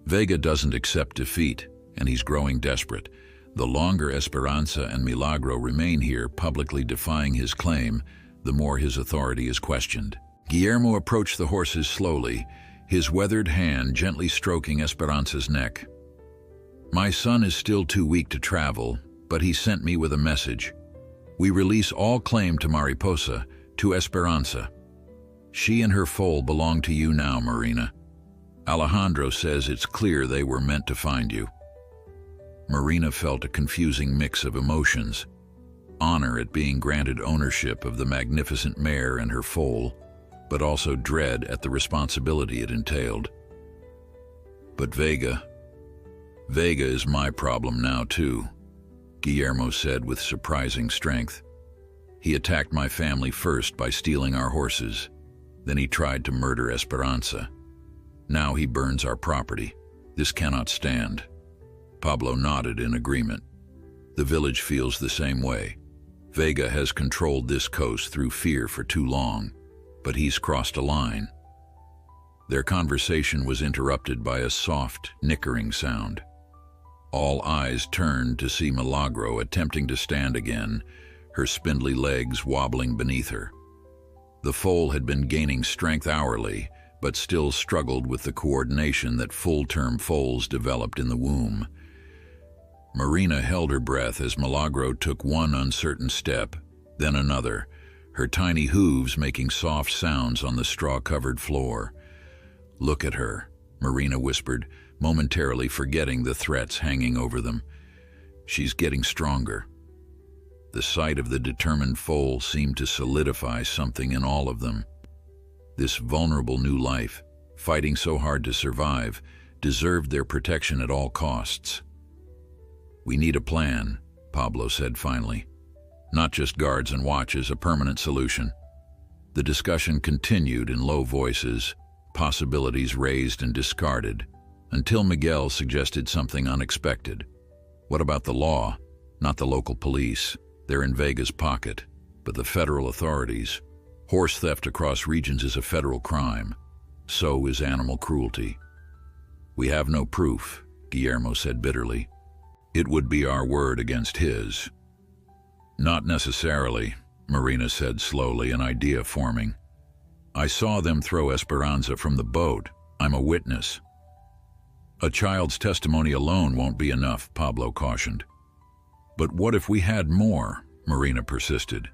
"Vega doesn't accept defeat, and he's growing desperate. The longer Esperanza and Milagro remain here publicly defying his claim, the more his authority is questioned." Guillermo approached the horses slowly, his weathered hand gently stroking Esperanza's neck. "My son is still too weak to travel, but he sent me with a message. We release all claim to Mariposa, to Esperanza. She and her foal belong to you now, Marina. Alejandro says it's clear they were meant to find you." Marina felt a confusing mix of emotions. Honor at being granted ownership of the magnificent mare and her foal, but also dread at the responsibility it entailed. "But Vega is my problem now too," Guillermo said with surprising strength. "He attacked my family first by stealing our horses. Then he tried to murder Esperanza. Now he burns our property. This cannot stand." Pablo nodded in agreement. "The village feels the same way. Vega has controlled this coast through fear for too long, but he's crossed a line." Their conversation was interrupted by a soft, nickering sound. All eyes turned to see Milagro attempting to stand again, her spindly legs wobbling beneath her. The foal had been gaining strength hourly, but still struggled with the coordination that full-term foals developed in the womb. Marina held her breath as Milagro took one uncertain step, then another, her tiny hooves making soft sounds on the straw-covered floor. "Look at her," Marina whispered, momentarily forgetting the threats hanging over them. "She's getting stronger." The sight of the determined foal seemed to solidify something in all of them. This vulnerable new life, fighting so hard to survive, deserved their protection at all costs. "We need a plan," Pablo said finally. "Not just guards and watches, a permanent solution." The discussion continued in low voices, possibilities raised and discarded, until Miguel suggested something unexpected. "What about the law? Not the local police. They're in Vega's pocket. But the federal authorities. Horse theft across regions is a federal crime. So is animal cruelty." "We have no proof," Guillermo said bitterly. "It would be our word against his." "Not necessarily," Marina said slowly, an idea forming. "I saw them throw Esperanza from the boat. I'm a witness." "A child's testimony alone won't be enough," Pablo cautioned. "But what if we had more?" Marina persisted.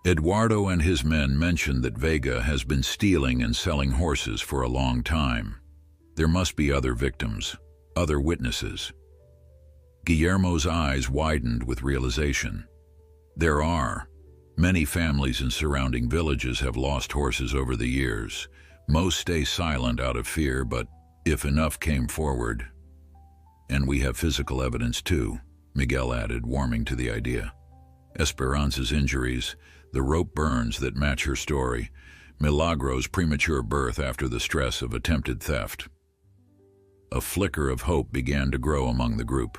"Eduardo and his men mentioned that Vega has been stealing and selling horses for a long time. There must be other victims, other witnesses." Guillermo's eyes widened with realization. "There are. Many families in surrounding villages have lost horses over the years. Most stay silent out of fear, but if enough came forward. And we have physical evidence too," Miguel added, warming to the idea. "Esperanza's injuries, the rope burns that match her story, Milagro's premature birth after the stress of attempted theft." A flicker of hope began to grow among the group.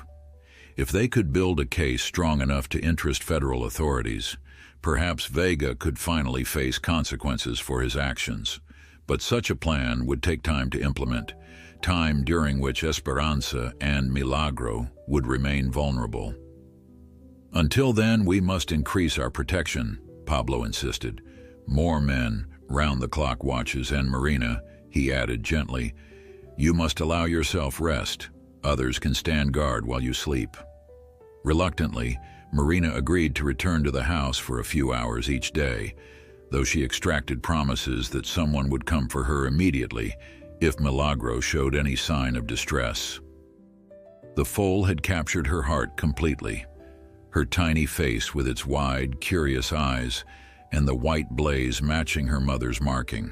If they could build a case strong enough to interest federal authorities, perhaps Vega could finally face consequences for his actions. But such a plan would take time to implement, time during which Esperanza and Milagro would remain vulnerable. "Until then, we must increase our protection," Pablo insisted. "More men, round-the-clock watches, and Marina," he added gently. "You must allow yourself rest. Others can stand guard while you sleep." Reluctantly, Marina agreed to return to the house for a few hours each day, though she extracted promises that someone would come for her immediately if Milagro showed any sign of distress. The foal had captured her heart completely. Her tiny face with its wide, curious eyes and the white blaze matching her mother's marking.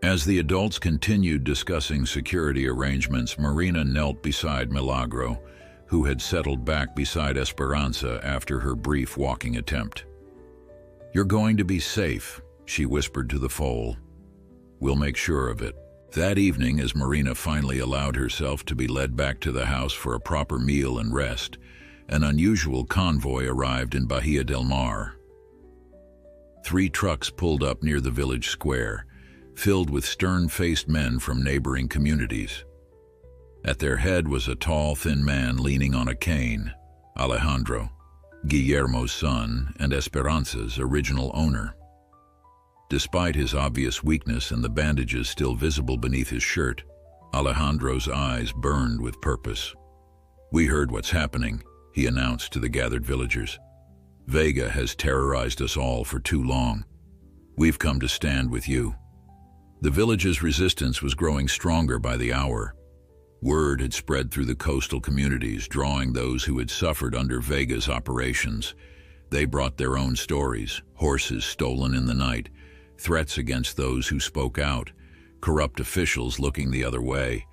As the adults continued discussing security arrangements, Marina knelt beside Milagro, who had settled back beside Esperanza after her brief walking attempt. "You're going to be safe," she whispered to the foal. "We'll make sure of it." That evening, as Marina finally allowed herself to be led back to the house for a proper meal and rest, an unusual convoy arrived in Bahia del Mar. 3 trucks pulled up near the village square, filled with stern-faced men from neighboring communities. At their head was a tall, thin man leaning on a cane, Alejandro, Guillermo's son and Esperanza's original owner. Despite his obvious weakness and the bandages still visible beneath his shirt, Alejandro's eyes burned with purpose. "We heard what's happening," he announced to the gathered villagers. "Vega has terrorized us all for too long. We've come to stand with you." The village's resistance was growing stronger by the hour. Word had spread through the coastal communities, drawing those who had suffered under Vega's operations. They brought their own stories: horses stolen in the night, threats against those who spoke out, corrupt officials looking the other way.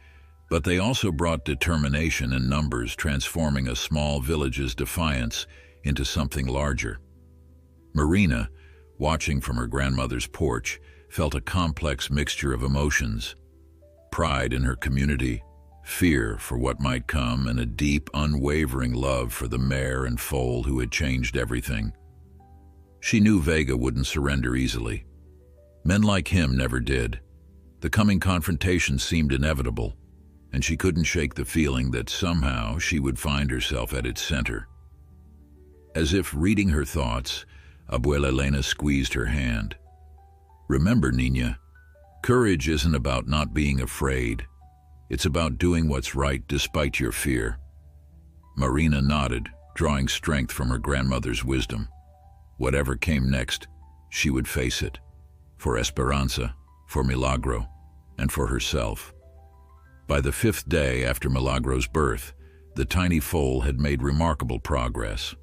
But they also brought determination in numbers, transforming a small village's defiance into something larger. Marina, watching from her grandmother's porch, felt a complex mixture of emotions: pride in her community, fear for what might come, and a deep, unwavering love for the mare and foal who had changed everything. She knew Vega wouldn't surrender easily. Men like him never did. The coming confrontation seemed inevitable, and she couldn't shake the feeling that somehow she would find herself at its center. As if reading her thoughts, Abuela Elena squeezed her hand. "Remember, Niña, courage isn't about not being afraid. It's about doing what's right despite your fear." Marina nodded, drawing strength from her grandmother's wisdom. Whatever came next, she would face it. For Esperanza, for Milagro, and for herself. By the 5th day after Milagro's birth, the tiny foal had made remarkable progress.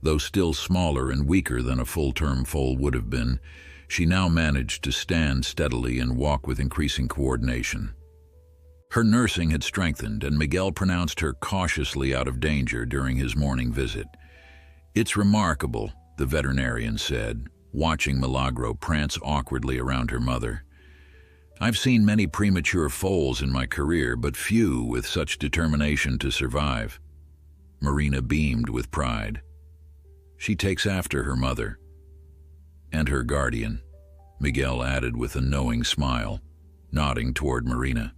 Though still smaller and weaker than a full-term foal would have been, she now managed to stand steadily and walk with increasing coordination. Her nursing had strengthened, and Miguel pronounced her cautiously out of danger during his morning visit. "It's remarkable," the veterinarian said, watching Milagro prance awkwardly around her mother. "I've seen many premature foals in my career, but few with such determination to survive." Marina beamed with pride. "She takes after her mother." "And her guardian," Miguel added with a knowing smile, nodding toward Marina.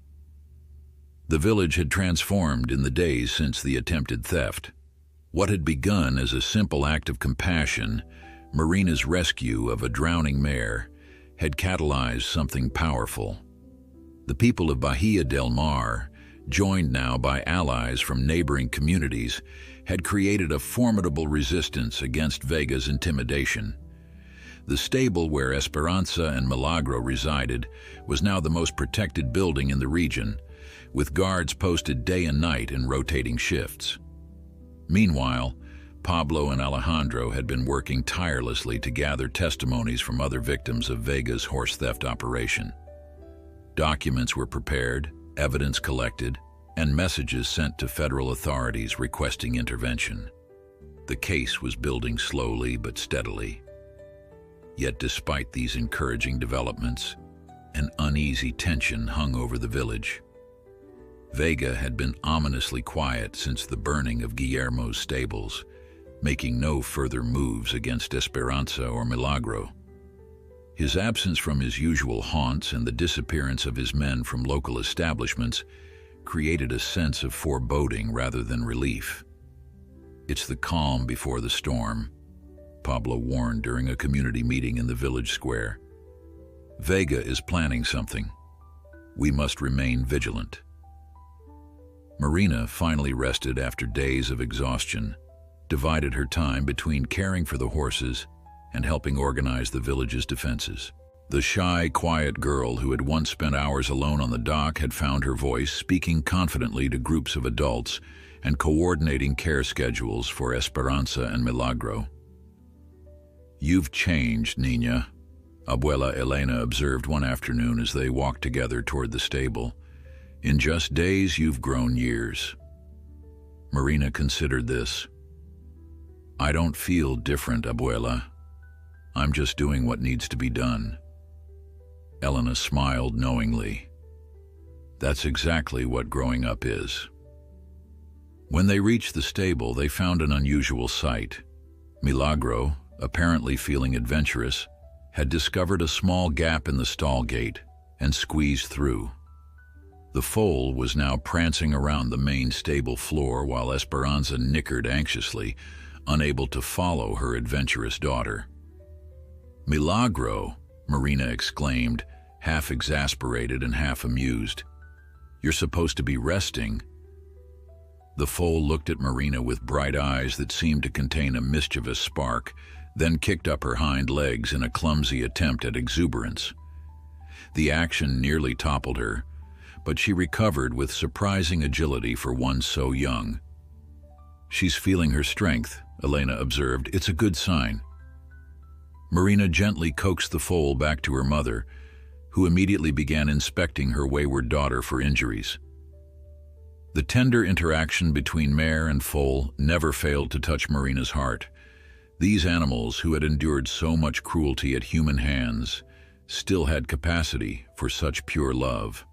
The village had transformed in the days since the attempted theft. What had begun as a simple act of compassion, Marina's rescue of a drowning mare, had catalyzed something powerful. The people of Bahia del Mar, joined now by allies from neighboring communities, had created a formidable resistance against Vega's intimidation. The stable where Esperanza and Milagro resided was now the most protected building in the region, with guards posted day and night in rotating shifts. Meanwhile, Pablo and Alejandro had been working tirelessly to gather testimonies from other victims of Vega's horse theft operation. Documents were prepared, evidence collected, and messages sent to federal authorities requesting intervention. The case was building slowly but steadily. Yet despite these encouraging developments, an uneasy tension hung over the village. Vega had been ominously quiet since the burning of Guillermo's stables, making no further moves against Esperanza or Milagro. His absence from his usual haunts and the disappearance of his men from local establishments created a sense of foreboding rather than relief. "It's the calm before the storm," Pablo warned during a community meeting in the village square. "Vega is planning something. We must remain vigilant." Marina finally rested after days of exhaustion, divided her time between caring for the horses and helping organize the village's defenses. The shy, quiet girl who had once spent hours alone on the dock had found her voice, speaking confidently to groups of adults and coordinating care schedules for Esperanza and Milagro. "You've changed, Nina," Abuela Elena observed one afternoon as they walked together toward the stable. "In just days, you've grown years." Marina considered this. "I don't feel different, Abuela. I'm just doing what needs to be done." Elena smiled knowingly. That's exactly what growing up is. When they reached the stable, they found an unusual sight. Milagro, apparently feeling adventurous, had discovered a small gap in the stall gate and squeezed through. The foal was now prancing around the main stable floor while Esperanza nickered anxiously, unable to follow her adventurous daughter. "Milagro," Marina exclaimed, half exasperated and half amused. "You're supposed to be resting." The foal looked at Marina with bright eyes that seemed to contain a mischievous spark, then kicked up her hind legs in a clumsy attempt at exuberance. The action nearly toppled her, but she recovered with surprising agility for one so young. "She's feeling her strength," Elena observed. "It's a good sign." Marina gently coaxed the foal back to her mother, who immediately began inspecting her wayward daughter for injuries. The tender interaction between mare and foal never failed to touch Marina's heart. These animals, who had endured so much cruelty at human hands, still had capacity for such pure love.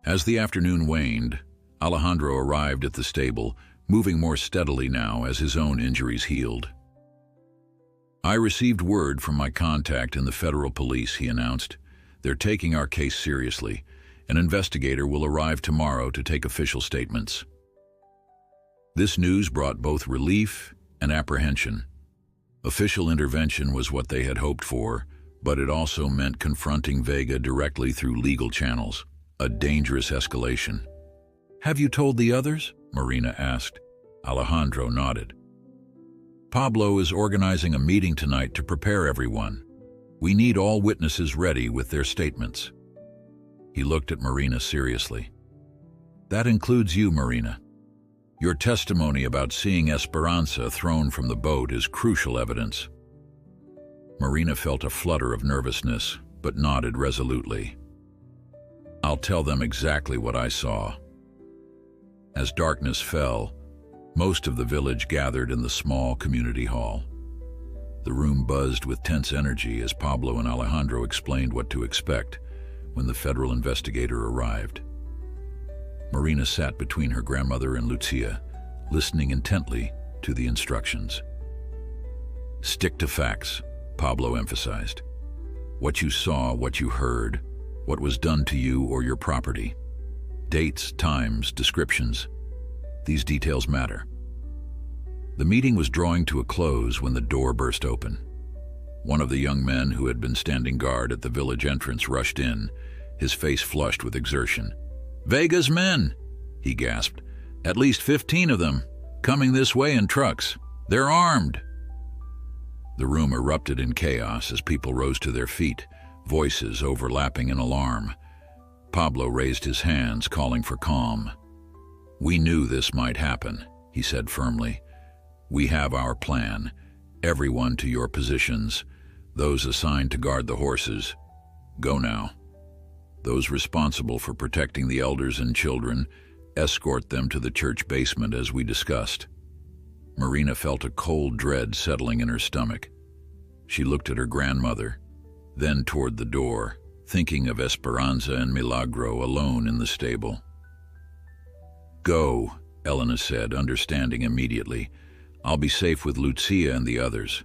As the afternoon waned, Alejandro arrived at the stable, moving more steadily now as his own injuries healed. "I received word from my contact in the federal police," he announced. "They're taking our case seriously. An investigator will arrive tomorrow to take official statements." This news brought both relief and apprehension. Official intervention was what they had hoped for, but it also meant confronting Vega directly through legal channels, a dangerous escalation. "Have you told the others?" Marina asked. Alejandro nodded. "Pablo is organizing a meeting tonight to prepare everyone. We need all witnesses ready with their statements." He looked at Marina seriously. "That includes you, Marina. Your testimony about seeing Esperanza thrown from the boat is crucial evidence." Marina felt a flutter of nervousness, but nodded resolutely. "I'll tell them exactly what I saw." As darkness fell, most of the village gathered in the small community hall. The room buzzed with tense energy as Pablo and Alejandro explained what to expect when the federal investigator arrived. Marina sat between her grandmother and Lucia, listening intently to the instructions. "Stick to facts," Pablo emphasized. "What you saw, what you heard, what was done to you or your property. Dates, times, descriptions. These details matter." The meeting was drawing to a close when the door burst open. One of the young men who had been standing guard at the village entrance rushed in, his face flushed with exertion. "Vega's men!" he gasped. "At least 15 of them, coming this way in trucks. They're armed!" The room erupted in chaos as people rose to their feet, voices overlapping in alarm. Pablo raised his hands, calling for calm. "We knew this might happen," he said firmly. "We have our plan. Everyone to your positions. Those assigned to guard the horses. Go now. Those responsible for protecting the elders and children, escort them to the church basement as we discussed." Marina felt a cold dread settling in her stomach. She looked at her grandmother, then toward the door, thinking of Esperanza and Milagro alone in the stable. "Go," Elena said, understanding immediately. "I'll be safe with Lucia and the others.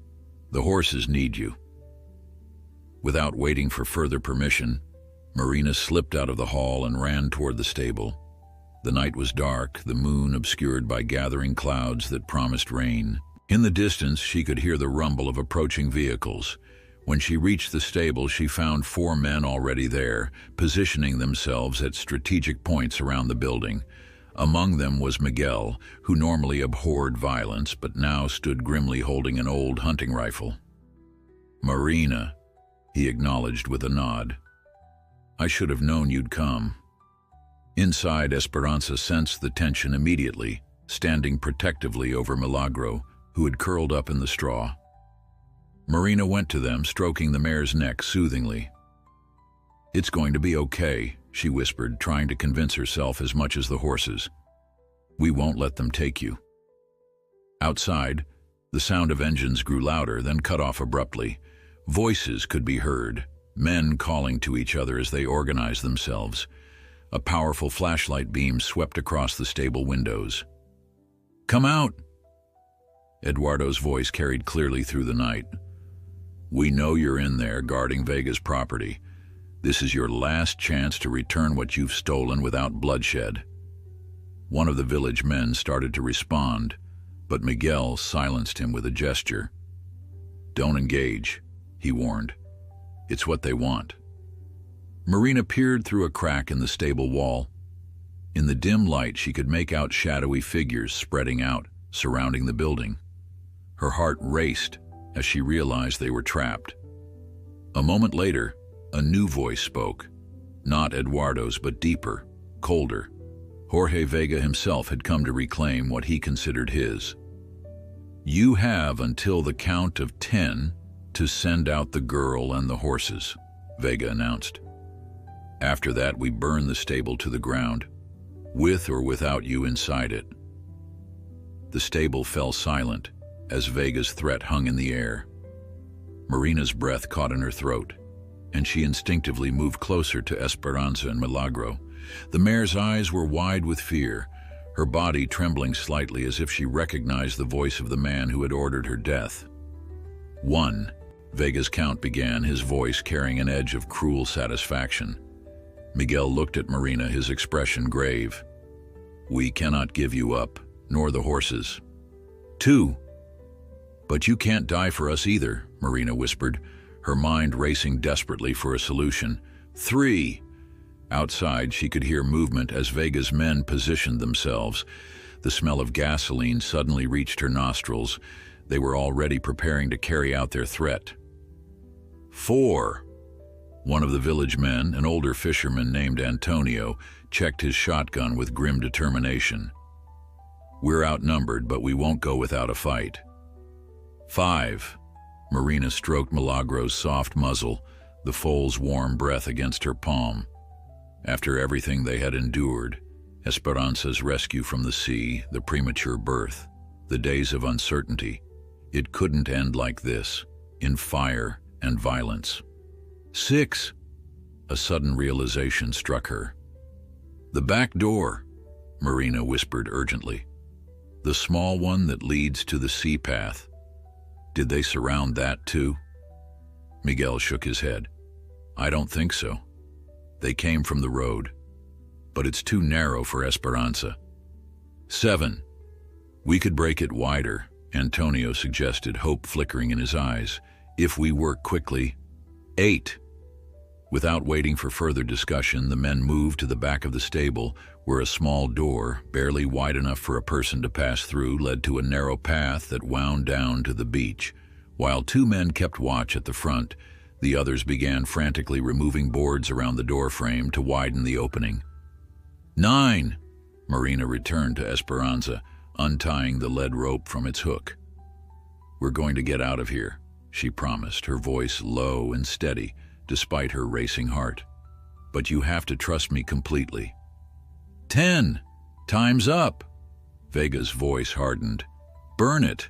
The horses need you." Without waiting for further permission, Marina slipped out of the hall and ran toward the stable. The night was dark, the moon obscured by gathering clouds that promised rain. In the distance, she could hear the rumble of approaching vehicles. When she reached the stable, she found 4 men already there, positioning themselves at strategic points around the building. Among them was Miguel, who normally abhorred violence, but now stood grimly holding an old hunting rifle. "Marina," he acknowledged with a nod. "I should have known you'd come." Inside, Esperanza sensed the tension immediately, standing protectively over Milagro, who had curled up in the straw. Marina went to them, stroking the mare's neck soothingly. "It's going to be okay," she whispered, trying to convince herself as much as the horses. "We won't let them take you." Outside, the sound of engines grew louder, then cut off abruptly. Voices could be heard, men calling to each other as they organized themselves. A powerful flashlight beam swept across the stable windows. "Come out!" Eduardo's voice carried clearly through the night. "We know you're in there guarding Vega's property. This is your last chance to return what you've stolen without bloodshed." One of the village men started to respond, but Miguel silenced him with a gesture. "Don't engage," he warned. "It's what they want." Marina peered through a crack in the stable wall. In the dim light, she could make out shadowy figures spreading out, surrounding the building. Her heart raced as she realized they were trapped. A moment later, a new voice spoke, not Eduardo's, but deeper, colder. Jorge Vega himself had come to reclaim what he considered his. "You have until the count of 10 to send out the girl and the horses," Vega announced. "After that, we burn the stable to the ground, with or without you inside it." The stable fell silent as Vega's threat hung in the air. Marina's breath caught in her throat, and she instinctively moved closer to Esperanza and Milagro. The mare's eyes were wide with fear, her body trembling slightly as if she recognized the voice of the man who had ordered her death. 1. Vega's count began, his voice carrying an edge of cruel satisfaction. Miguel looked at Marina, his expression grave. "We cannot give you up, nor the horses." 2. "But you can't die for us either," Marina whispered, her mind racing desperately for a solution. 3. Outside, she could hear movement as Vega's men positioned themselves. The smell of gasoline suddenly reached her nostrils. They were already preparing to carry out their threat. 4. One of the village men, an older fisherman named Antonio, checked his shotgun with grim determination. "We're outnumbered, but we won't go without a fight." 5. Marina stroked Milagro's soft muzzle, the foal's warm breath against her palm. After everything they had endured, Esperanza's rescue from the sea, the premature birth, the days of uncertainty, it couldn't end like this, in fire and violence. 6. A sudden realization struck her. "The back door," Marina whispered urgently. "The small one that leads to the sea path. Did they surround that too?" Miguel shook his head. "I don't think so. They came from the road, but it's too narrow for Esperanza." 7. "We could break it wider," Antonio suggested, hope flickering in his eyes, "if we work quickly." 8. Without waiting for further discussion, the men moved to the back of the stable, where a small door, barely wide enough for a person to pass through, led to a narrow path that wound down to the beach. While 2 men kept watch at the front, the others began frantically removing boards around the door frame to widen the opening. 9. Marina returned to Esperanza, untying the lead rope from its hook. "We're going to get out of here," she promised, her voice low and steady, despite her racing heart. "But you have to trust me completely." 10. "Time's up!" Vega's voice hardened. "Burn it!"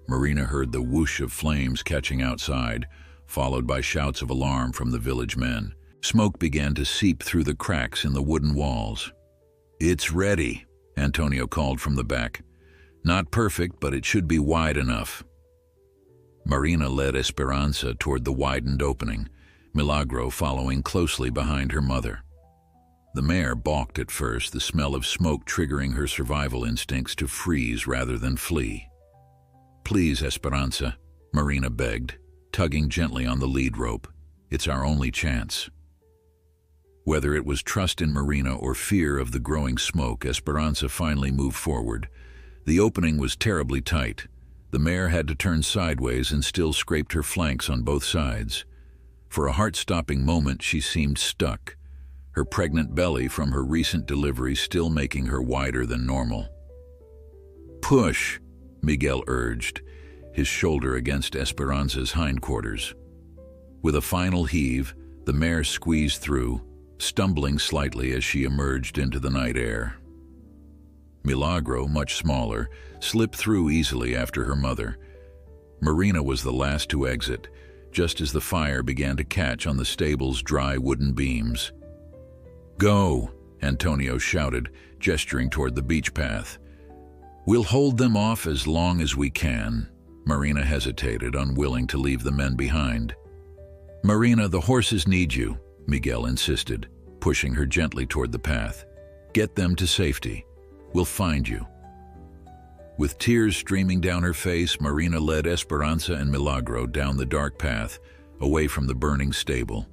Marina heard the whoosh of flames catching outside, followed by shouts of alarm from the village men. Smoke began to seep through the cracks in the wooden walls. "It's ready," Antonio called from the back. "Not perfect, but it should be wide enough." Marina led Esperanza toward the widened opening, Milagro following closely behind her mother. The mare balked at first, the smell of smoke triggering her survival instincts to freeze rather than flee. "Please, Esperanza," Marina begged, tugging gently on the lead rope. "It's our only chance." Whether it was trust in Marina or fear of the growing smoke, Esperanza finally moved forward. The opening was terribly tight. The mare had to turn sideways and still scraped her flanks on both sides. For a heart-stopping moment, she seemed stuck, her pregnant belly from her recent delivery still making her wider than normal. "Push," Miguel urged, his shoulder against Esperanza's hindquarters. With a final heave, the mare squeezed through, stumbling slightly as she emerged into the night air. Milagro, much smaller, slipped through easily after her mother. Marina was the last to exit, just as the fire began to catch on the stable's dry wooden beams. "Go," Antonio shouted, gesturing toward the beach path. "We'll hold them off as long as we can." Marina hesitated, unwilling to leave the men behind. "Marina, the horses need you," Miguel insisted, pushing her gently toward the path. "Get them to safety. We'll find you." With tears streaming down her face, Marina led Esperanza and Milagro down the dark path, away from the burning stable.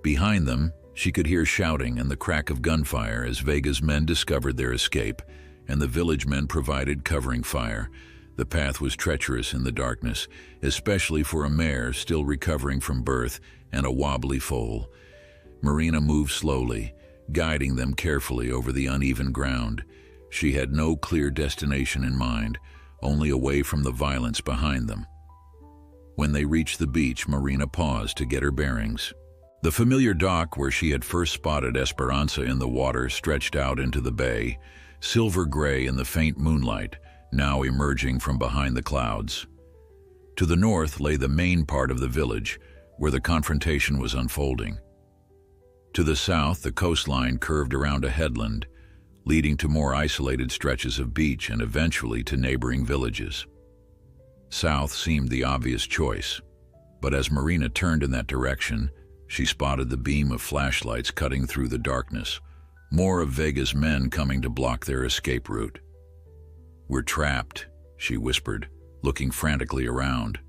Behind them, she could hear shouting and the crack of gunfire as Vega's men discovered their escape, and the village men provided covering fire. The path was treacherous in the darkness, especially for a mare still recovering from birth and a wobbly foal. Marina moved slowly, guiding them carefully over the uneven ground. She had no clear destination in mind, only away from the violence behind them. When they reached the beach, Marina paused to get her bearings. The familiar dock where she had first spotted Esperanza in the water stretched out into the bay, silver gray in the faint moonlight, now emerging from behind the clouds. To the north lay the main part of the village, where the confrontation was unfolding. To the south, the coastline curved around a headland, leading to more isolated stretches of beach and eventually to neighboring villages. South seemed the obvious choice, but as Marina turned in that direction, she spotted the beam of flashlights cutting through the darkness, more of Vega's men coming to block their escape route. "We're trapped," she whispered, looking frantically around.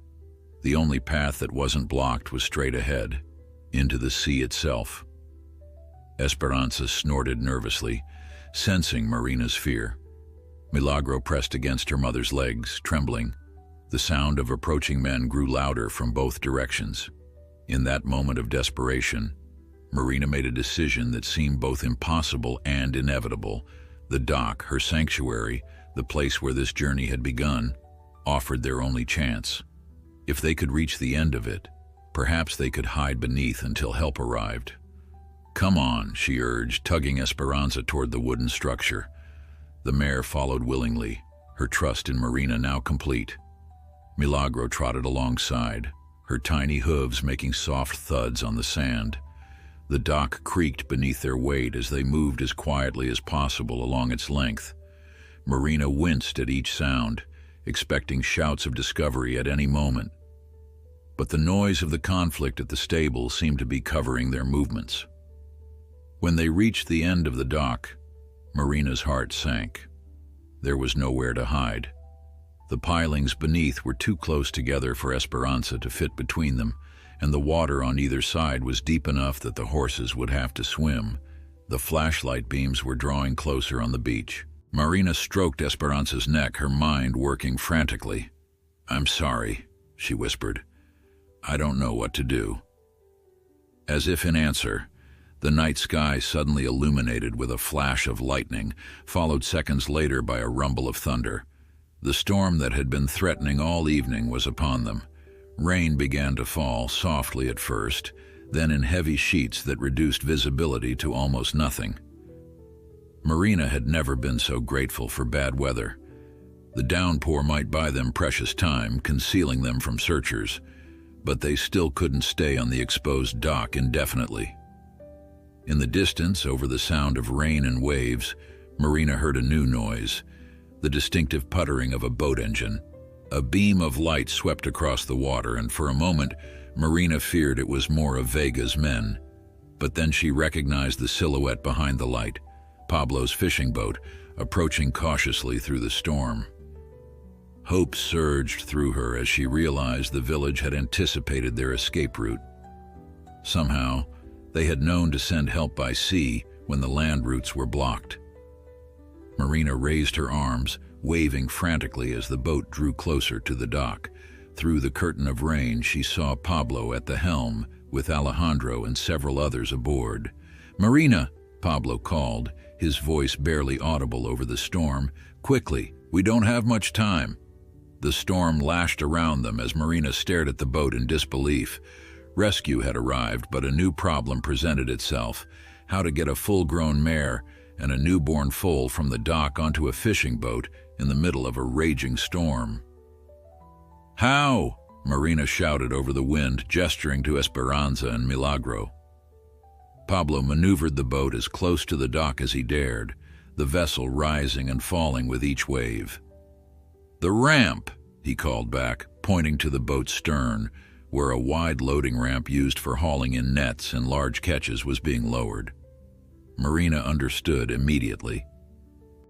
The only path that wasn't blocked was straight ahead, into the sea itself. Esperanza snorted nervously, sensing Marina's fear. Milagro pressed against her mother's legs, trembling. The sound of approaching men grew louder from both directions. In that moment of desperation, Marina made a decision that seemed both impossible and inevitable. The dock, her sanctuary, the place where this journey had begun, offered their only chance. If they could reach the end of it, perhaps they could hide beneath until help arrived. "Come on," she urged, tugging Esperanza toward the wooden structure. The mare followed willingly, her trust in Marina now complete. Milagro trotted alongside, her tiny hooves making soft thuds on the sand. The dock creaked beneath their weight as they moved as quietly as possible along its length. Marina winced at each sound, expecting shouts of discovery at any moment. But the noise of the conflict at the stable seemed to be covering their movements. When they reached the end of the dock, Marina's heart sank. There was nowhere to hide. The pilings beneath were too close together for Esperanza to fit between them, and the water on either side was deep enough that the horses would have to swim. The flashlight beams were drawing closer on the beach. Marina stroked Esperanza's neck, her mind working frantically. "I'm sorry," she whispered. "I don't know what to do." As if in answer, the night sky suddenly illuminated with a flash of lightning, followed seconds later by a rumble of thunder. The storm that had been threatening all evening was upon them. Rain began to fall, softly at first, then in heavy sheets that reduced visibility to almost nothing. Marina had never been so grateful for bad weather. The downpour might buy them precious time, concealing them from searchers, but they still couldn't stay on the exposed dock indefinitely. In the distance, over the sound of rain and waves, Marina heard a new noise, the distinctive puttering of a boat engine. A beam of light swept across the water, and for a moment, Marina feared it was more of Vega's men. But then she recognized the silhouette behind the light, Pablo's fishing boat, approaching cautiously through the storm. Hope surged through her as she realized the village had anticipated their escape route. Somehow, they had known to send help by sea when the land routes were blocked. Marina raised her arms, waving frantically as the boat drew closer to the dock. Through the curtain of rain, she saw Pablo at the helm, with Alejandro and several others aboard. "Marina," Pablo called, his voice barely audible over the storm. "Quickly, we don't have much time." The storm lashed around them as Marina stared at the boat in disbelief. Rescue had arrived, but a new problem presented itself: how to get a full-grown mare and a newborn foal from the dock onto a fishing boat in the middle of a raging storm. "How?" Marina shouted over the wind, gesturing to Esperanza and Milagro. Pablo maneuvered the boat as close to the dock as he dared, the vessel rising and falling with each wave. "The ramp," he called back, pointing to the boat's stern, where a wide loading ramp used for hauling in nets and large catches was being lowered. Marina understood immediately.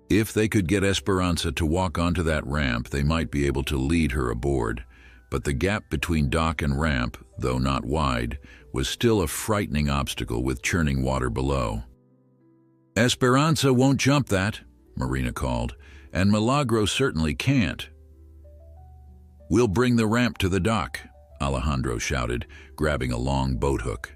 If they could get Esperanza to walk onto that ramp, they might be able to lead her aboard, but the gap between dock and ramp, though not wide, was still a frightening obstacle with churning water below. "Esperanza won't jump that," Marina called, "and Milagro certainly can't." "We'll bring the ramp to the dock," Alejandro shouted, grabbing a long boat hook.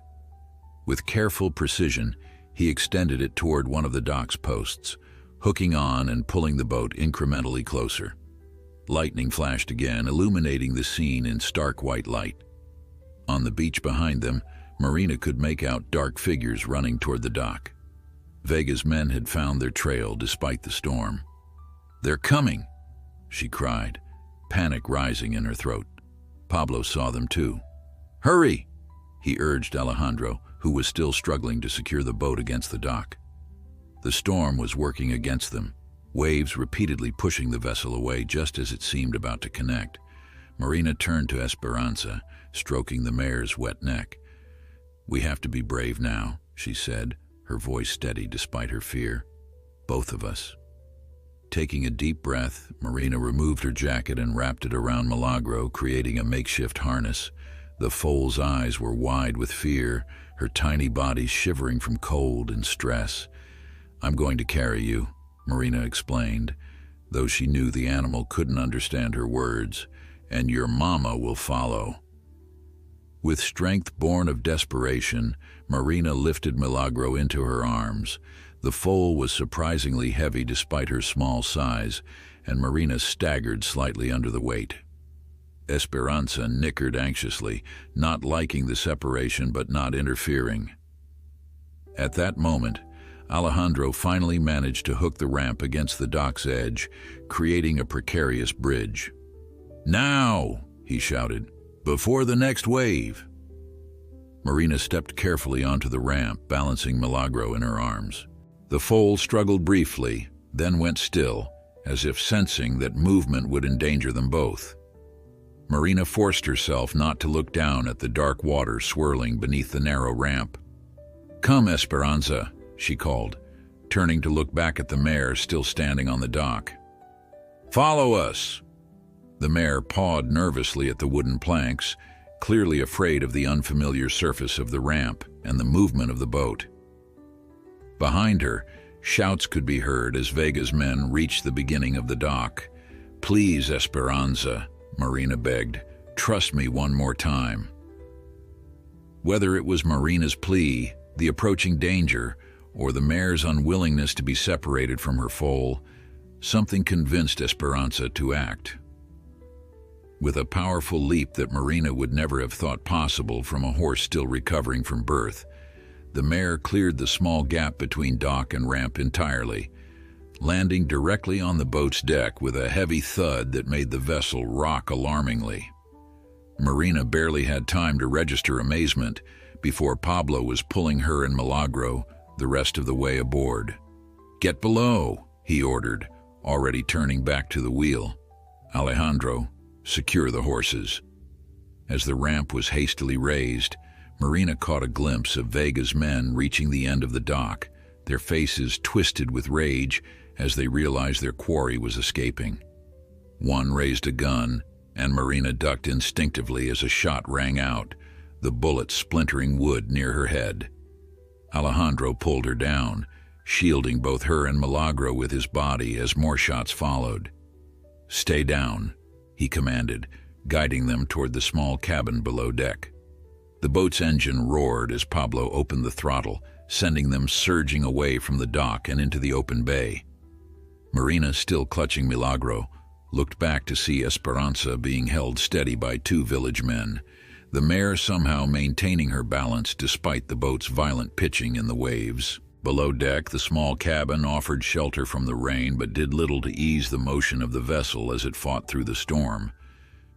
With careful precision, he extended it toward one of the dock's posts, hooking on and pulling the boat incrementally closer. Lightning flashed again, illuminating the scene in stark white light. On the beach behind them, Marina could make out dark figures running toward the dock. Vega's men had found their trail despite the storm. "They're coming!" she cried, panic rising in her throat. Pablo saw them too. "Hurry!" he urged Alejandro, who was still struggling to secure the boat against the dock. The storm was working against them, waves repeatedly pushing the vessel away just as it seemed about to connect. Marina turned to Esperanza, stroking the mare's wet neck. "We have to be brave now," she said, her voice steady despite her fear. "Both of us." Taking a deep breath, Marina removed her jacket and wrapped it around Milagro, creating a makeshift harness. The foal's eyes were wide with fear, her tiny body shivering from cold and stress. "I'm going to carry you," Marina explained, though she knew the animal couldn't understand her words, "and your mama will follow." With strength born of desperation, Marina lifted Milagro into her arms. The foal was surprisingly heavy despite her small size, and Marina staggered slightly under the weight. Esperanza nickered anxiously, not liking the separation but not interfering. At that moment, Alejandro finally managed to hook the ramp against the dock's edge, creating a precarious bridge. "Now!" he shouted. "Before the next wave!" Marina stepped carefully onto the ramp, balancing Milagro in her arms. The foal struggled briefly, then went still, as if sensing that movement would endanger them both. Marina forced herself not to look down at the dark water swirling beneath the narrow ramp. "Come, Esperanza," she called, turning to look back at the mare still standing on the dock. "Follow us!" The mare pawed nervously at the wooden planks, clearly afraid of the unfamiliar surface of the ramp and the movement of the boat. Behind her, shouts could be heard as Vega's men reached the beginning of the dock. "Please, Esperanza," Marina begged, "trust me one more time." Whether it was Marina's plea, the approaching danger, or the mare's unwillingness to be separated from her foal, something convinced Esperanza to act. With a powerful leap that Marina would never have thought possible from a horse still recovering from birth, the mare cleared the small gap between dock and ramp entirely, landing directly on the boat's deck with a heavy thud that made the vessel rock alarmingly. Marina barely had time to register amazement before Pablo was pulling her and Milagro the rest of the way aboard. "Get below," he ordered, already turning back to the wheel. "Alejandro, secure the horses." As the ramp was hastily raised, Marina caught a glimpse of Vega's men reaching the end of the dock, their faces twisted with rage as they realized their quarry was escaping. One raised a gun, and Marina ducked instinctively as a shot rang out, the bullet splintering wood near her head. Alejandro pulled her down, shielding both her and Milagro with his body as more shots followed. "Stay down," he commanded, guiding them toward the small cabin below deck. The boat's engine roared as Pablo opened the throttle, sending them surging away from the dock and into the open bay. Marina, still clutching Milagro, looked back to see Esperanza being held steady by two village men, the mare somehow maintaining her balance despite the boat's violent pitching in the waves. Below deck, the small cabin offered shelter from the rain but did little to ease the motion of the vessel as it fought through the storm.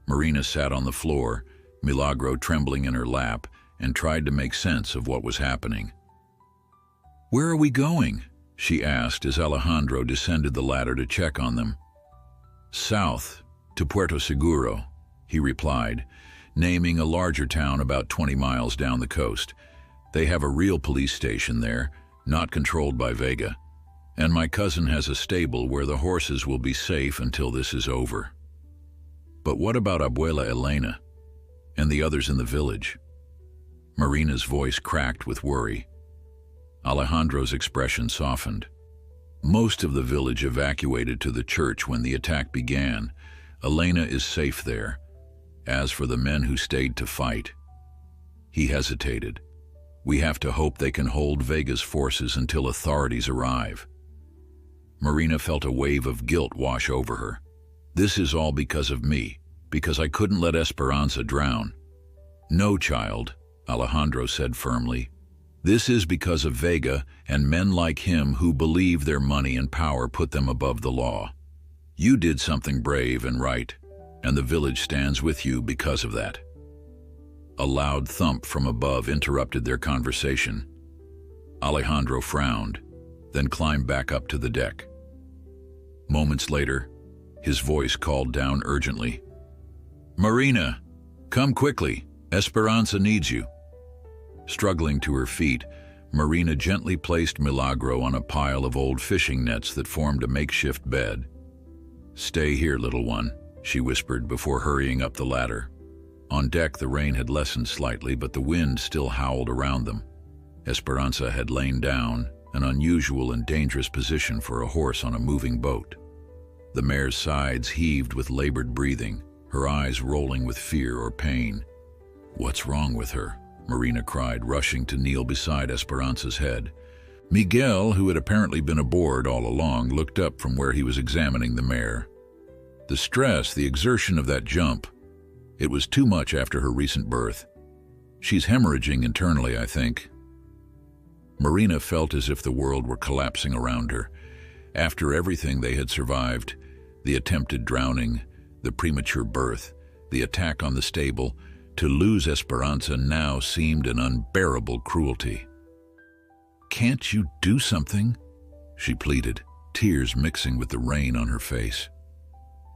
Marina sat on the floor, Milagro trembling in her lap, and tried to make sense of what was happening. "Where are we going?" she asked as Alejandro descended the ladder to check on them. "South, to Puerto Seguro," he replied, naming a larger town about 20 miles down the coast. "They have a real police station there, not controlled by Vega, and my cousin has a stable where the horses will be safe until this is over." "But what about Abuela Elena and the others in the village?" Marina's voice cracked with worry. Alejandro's expression softened. "Most of the village evacuated to the church when the attack began. Elena is safe there. As for the men who stayed to fight..." He hesitated. "We have to hope they can hold Vega's forces until authorities arrive." Marina felt a wave of guilt wash over her. "This is all because of me, because I couldn't let Esperanza drown." "No, child," Alejandro said firmly. "This is because of Vega and men like him who believe their money and power put them above the law. You did something brave and right, and the village stands with you because of that." A loud thump from above interrupted their conversation. Alejandro frowned, then climbed back up to the deck. Moments later, his voice called down urgently. "Marina, come quickly. Esperanza needs you." Struggling to her feet, Marina gently placed Milagro on a pile of old fishing nets that formed a makeshift bed. "Stay here, little one," she whispered before hurrying up the ladder. On deck, the rain had lessened slightly, but the wind still howled around them. Esperanza had lain down, an unusual and dangerous position for a horse on a moving boat. The mare's sides heaved with labored breathing, her eyes rolling with fear or pain. "What's wrong with her?" Marina cried, rushing to kneel beside Esperanza's head. Miguel, who had apparently been aboard all along, looked up from where he was examining the mare. The stress, the exertion of that jump, it was too much after her recent birth. "She's hemorrhaging internally, I think." Marina felt as if the world were collapsing around her. After everything they had survived, the attempted drowning, the premature birth, the attack on the stable, to lose Esperanza now seemed an unbearable cruelty. "Can't you do something?" she pleaded, tears mixing with the rain on her face.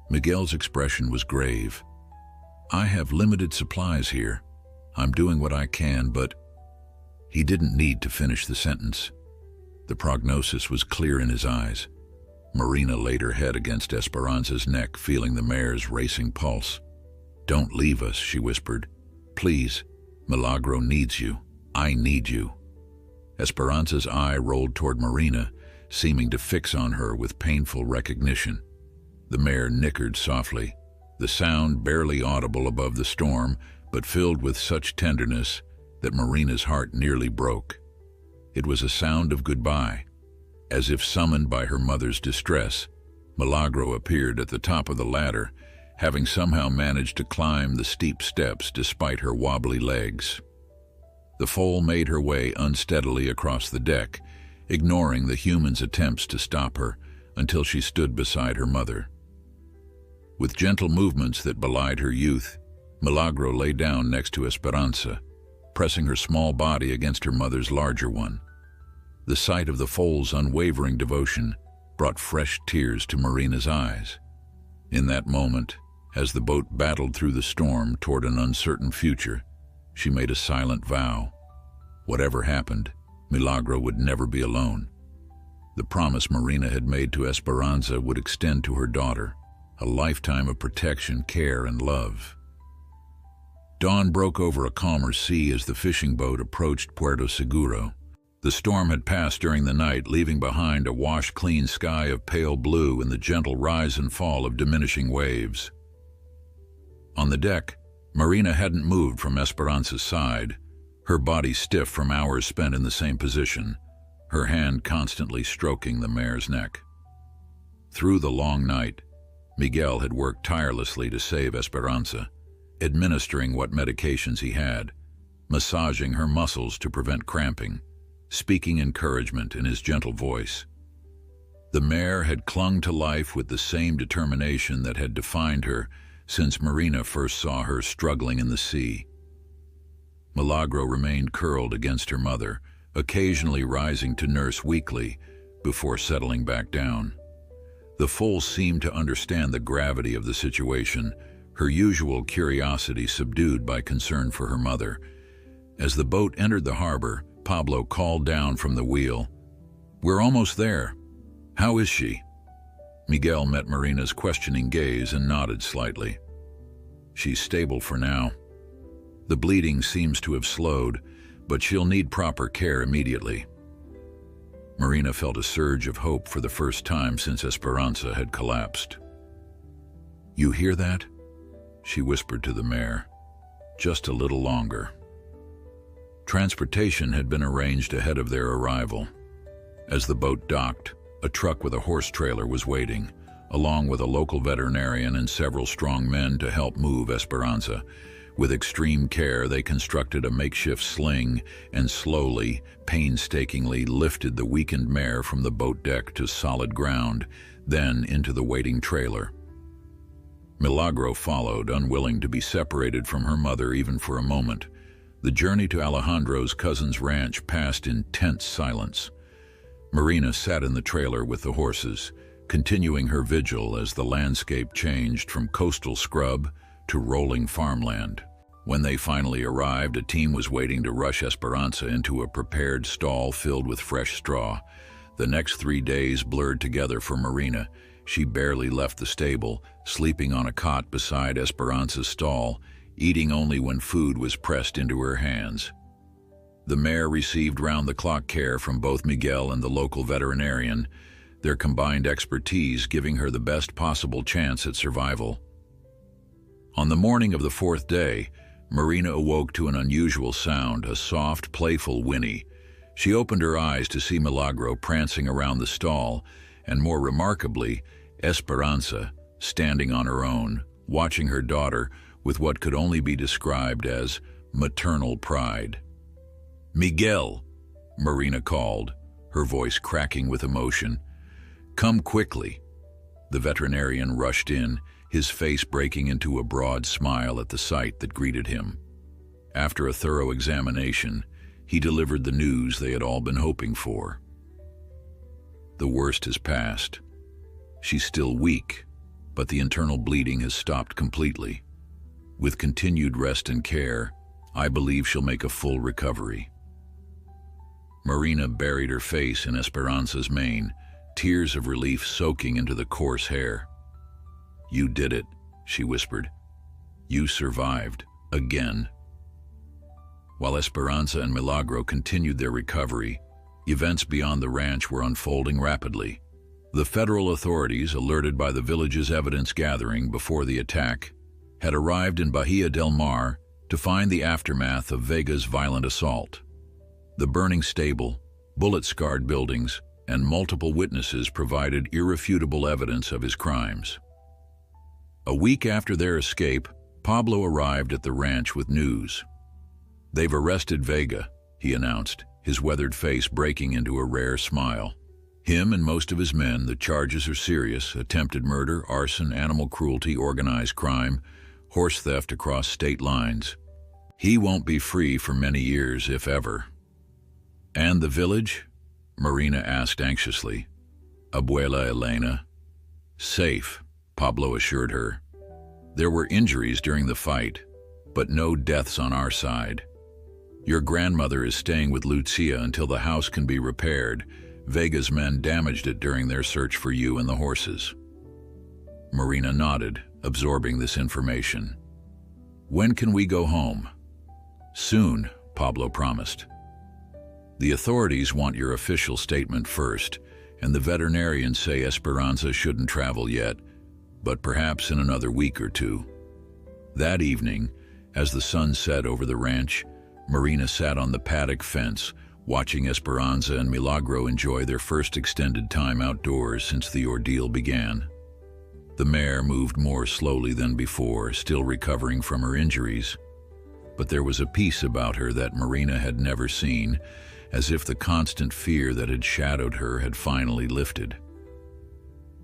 Miguel's expression was grave. "I have limited supplies here. I'm doing what I can, but..." He didn't need to finish the sentence. The prognosis was clear in his eyes. Marina laid her head against Esperanza's neck, feeling the mare's racing pulse. "Don't leave us," she whispered. "Please, Milagro needs you. I need you." Esperanza's eye rolled toward Marina, seeming to fix on her with painful recognition. The mare nickered softly, the sound barely audible above the storm, but filled with such tenderness that Marina's heart nearly broke. It was a sound of goodbye. As if summoned by her mother's distress, Milagro appeared at the top of the ladder, having somehow managed to climb the steep steps despite her wobbly legs. The foal made her way unsteadily across the deck, ignoring the human's attempts to stop her, until she stood beside her mother. With gentle movements that belied her youth, Milagro lay down next to Esperanza, pressing her small body against her mother's larger one. The sight of the foal's unwavering devotion brought fresh tears to Marina's eyes. In that moment, as the boat battled through the storm toward an uncertain future, she made a silent vow. Whatever happened, Milagro would never be alone. The promise Marina had made to Esperanza would extend to her daughter, a lifetime of protection, care, and love. Dawn broke over a calmer sea as the fishing boat approached Puerto Seguro. The storm had passed during the night, leaving behind a wash-clean sky of pale blue and the gentle rise and fall of diminishing waves. On the deck, Marina hadn't moved from Esperanza's side, her body stiff from hours spent in the same position, her hand constantly stroking the mare's neck. Through the long night, Miguel had worked tirelessly to save Esperanza, administering what medications he had, massaging her muscles to prevent cramping, speaking encouragement in his gentle voice. The mare had clung to life with the same determination that had defined her since Marina first saw her struggling in the sea. Milagro remained curled against her mother, occasionally rising to nurse weakly before settling back down. The foal seemed to understand the gravity of the situation, her usual curiosity subdued by concern for her mother. As the boat entered the harbor, Pablo called down from the wheel, "We're almost there. How is she?" Miguel met Marina's questioning gaze and nodded slightly. "She's stable for now. The bleeding seems to have slowed, but she'll need proper care immediately." Marina felt a surge of hope for the first time since Esperanza had collapsed. "You hear that?" she whispered to the mare. "Just a little longer." Transportation had been arranged ahead of their arrival. As the boat docked, a truck with a horse trailer was waiting, along with a local veterinarian and several strong men to help move Esperanza. With extreme care, they constructed a makeshift sling and slowly, painstakingly lifted the weakened mare from the boat deck to solid ground, then into the waiting trailer. Milagro followed, unwilling to be separated from her mother even for a moment. The journey to Alejandro's cousin's ranch passed in tense silence. Marina sat in the trailer with the horses, continuing her vigil as the landscape changed from coastal scrub to rolling farmland. When they finally arrived, a team was waiting to rush Esperanza into a prepared stall filled with fresh straw. The next 3 days blurred together for Marina. She barely left the stable, sleeping on a cot beside Esperanza's stall, eating only when food was pressed into her hands. The mare received round-the-clock care from both Miguel and the local veterinarian, their combined expertise giving her the best possible chance at survival. On the morning of the 4th day, Marina awoke to an unusual sound, a soft, playful whinny. She opened her eyes to see Milagro prancing around the stall, and more remarkably, Esperanza, standing on her own, watching her daughter with what could only be described as maternal pride. "Miguel," Marina called, her voice cracking with emotion. "Come quickly." The veterinarian rushed in, his face breaking into a broad smile at the sight that greeted him. After a thorough examination, he delivered the news they had all been hoping for. The worst has passed. She's still weak, but the internal bleeding has stopped completely. With continued rest and care, I believe she'll make a full recovery. Marina buried her face in Esperanza's mane, tears of relief soaking into the coarse hair. "You did it," she whispered. "You survived, again." While Esperanza and Milagro continued their recovery, events beyond the ranch were unfolding rapidly. The federal authorities, alerted by the village's evidence gathering before the attack, had arrived in Bahia del Mar to find the aftermath of Vega's violent assault. The burning stable, bullet-scarred buildings, and multiple witnesses provided irrefutable evidence of his crimes. A week after their escape, Pablo arrived at the ranch with news. "They've arrested Vega," he announced, his weathered face breaking into a rare smile. "Him and most of his men, the charges are serious: attempted murder, arson, animal cruelty, organized crime, horse theft across state lines. He won't be free for many years, if ever." "And the village?" Marina asked anxiously. "Abuela Elena?" "Safe," Pablo assured her. "There were injuries during the fight, but no deaths on our side. Your grandmother is staying with Lucia until the house can be repaired. Vega's men damaged it during their search for you and the horses." Marina nodded, absorbing this information. "When can we go home?" "Soon," Pablo promised. "The authorities want your official statement first, and the veterinarians say Esperanza shouldn't travel yet, but perhaps in another week or 2. That evening, as the sun set over the ranch, Marina sat on the paddock fence, watching Esperanza and Milagro enjoy their first extended time outdoors since the ordeal began. The mare moved more slowly than before, still recovering from her injuries. But there was a peace about her that Marina had never seen, as if the constant fear that had shadowed her had finally lifted.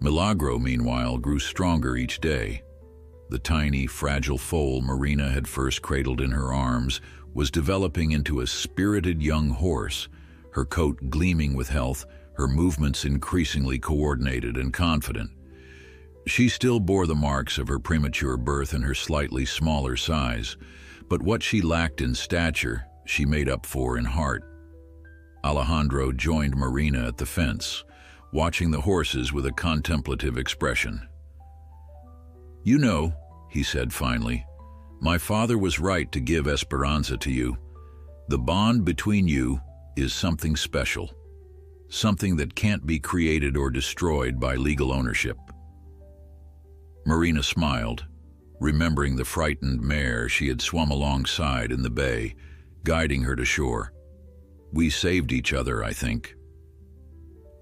Milagro, meanwhile, grew stronger each day. The tiny, fragile foal Marina had first cradled in her arms was developing into a spirited young horse, her coat gleaming with health, her movements increasingly coordinated and confident. She still bore the marks of her premature birth in her slightly smaller size, but what she lacked in stature, she made up for in heart. Alejandro joined Marina at the fence, watching the horses with a contemplative expression. "You know," he said finally, "my father was right to give Esperanza to you. The bond between you is something special, something that can't be created or destroyed by legal ownership." Marina smiled, remembering the frightened mare she had swum alongside in the bay, guiding her to shore. "We saved each other, I think."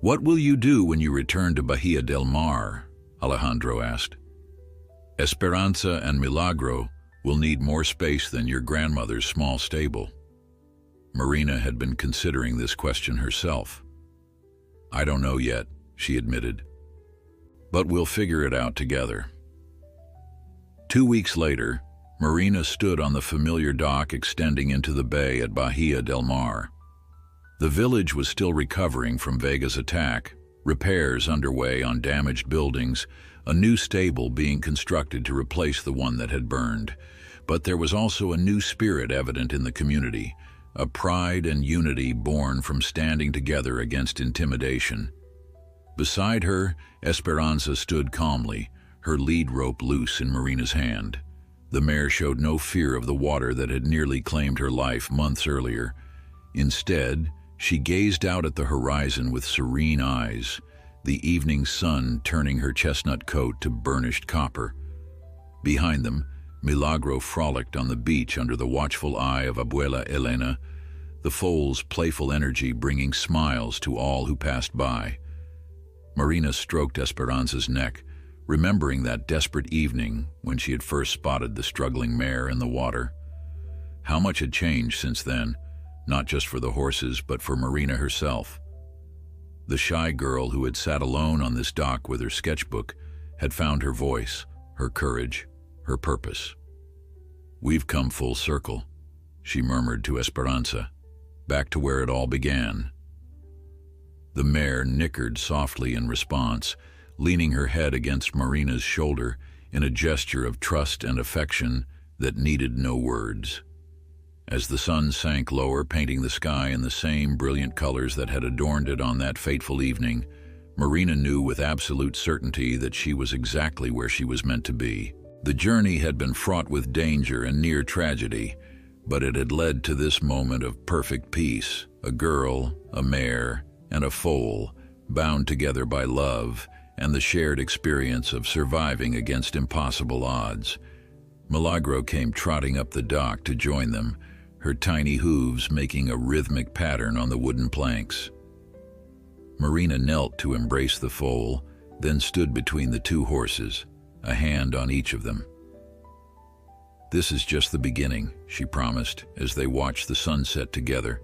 "What will you do when you return to Bahia del Mar?" Alejandro asked. "Esperanza and Milagro will need more space than your grandmother's small stable." Marina had been considering this question herself. "I don't know yet," she admitted. "But we'll figure it out together." 2 weeks later, Marina stood on the familiar dock extending into the bay at Bahia del Mar. The village was still recovering from Vega's attack, repairs underway on damaged buildings, a new stable being constructed to replace the one that had burned. But there was also a new spirit evident in the community, a pride and unity born from standing together against intimidation. Beside her, Esperanza stood calmly, her lead rope loose in Marina's hand. The mare showed no fear of the water that had nearly claimed her life months earlier. Instead, she gazed out at the horizon with serene eyes, the evening sun turning her chestnut coat to burnished copper. Behind them, Milagro frolicked on the beach under the watchful eye of Abuela Elena, the foal's playful energy bringing smiles to all who passed by. Marina stroked Esperanza's neck, remembering that desperate evening when she had first spotted the struggling mare in the water. How much had changed since then, not just for the horses, but for Marina herself. The shy girl who had sat alone on this dock with her sketchbook had found her voice, her courage, her purpose. "We've come full circle," she murmured to Esperanza, "back to where it all began." The mare nickered softly in response, leaning her head against Marina's shoulder in a gesture of trust and affection that needed no words. As the sun sank lower, painting the sky in the same brilliant colors that had adorned it on that fateful evening, Marina knew with absolute certainty that she was exactly where she was meant to be. The journey had been fraught with danger and near tragedy, but it had led to this moment of perfect peace, a girl, a mare, and a foal, bound together by love and the shared experience of surviving against impossible odds. Milagro came trotting up the dock to join them, her tiny hooves making a rhythmic pattern on the wooden planks. Marina knelt to embrace the foal, then stood between the two horses, a hand on each of them. "This is just the beginning," she promised as they watched the sunset together.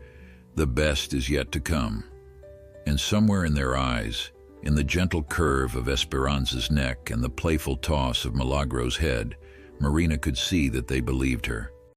"The best is yet to come." And somewhere in their eyes, in the gentle curve of Esperanza's neck and the playful toss of Milagro's head, Marina could see that they believed her.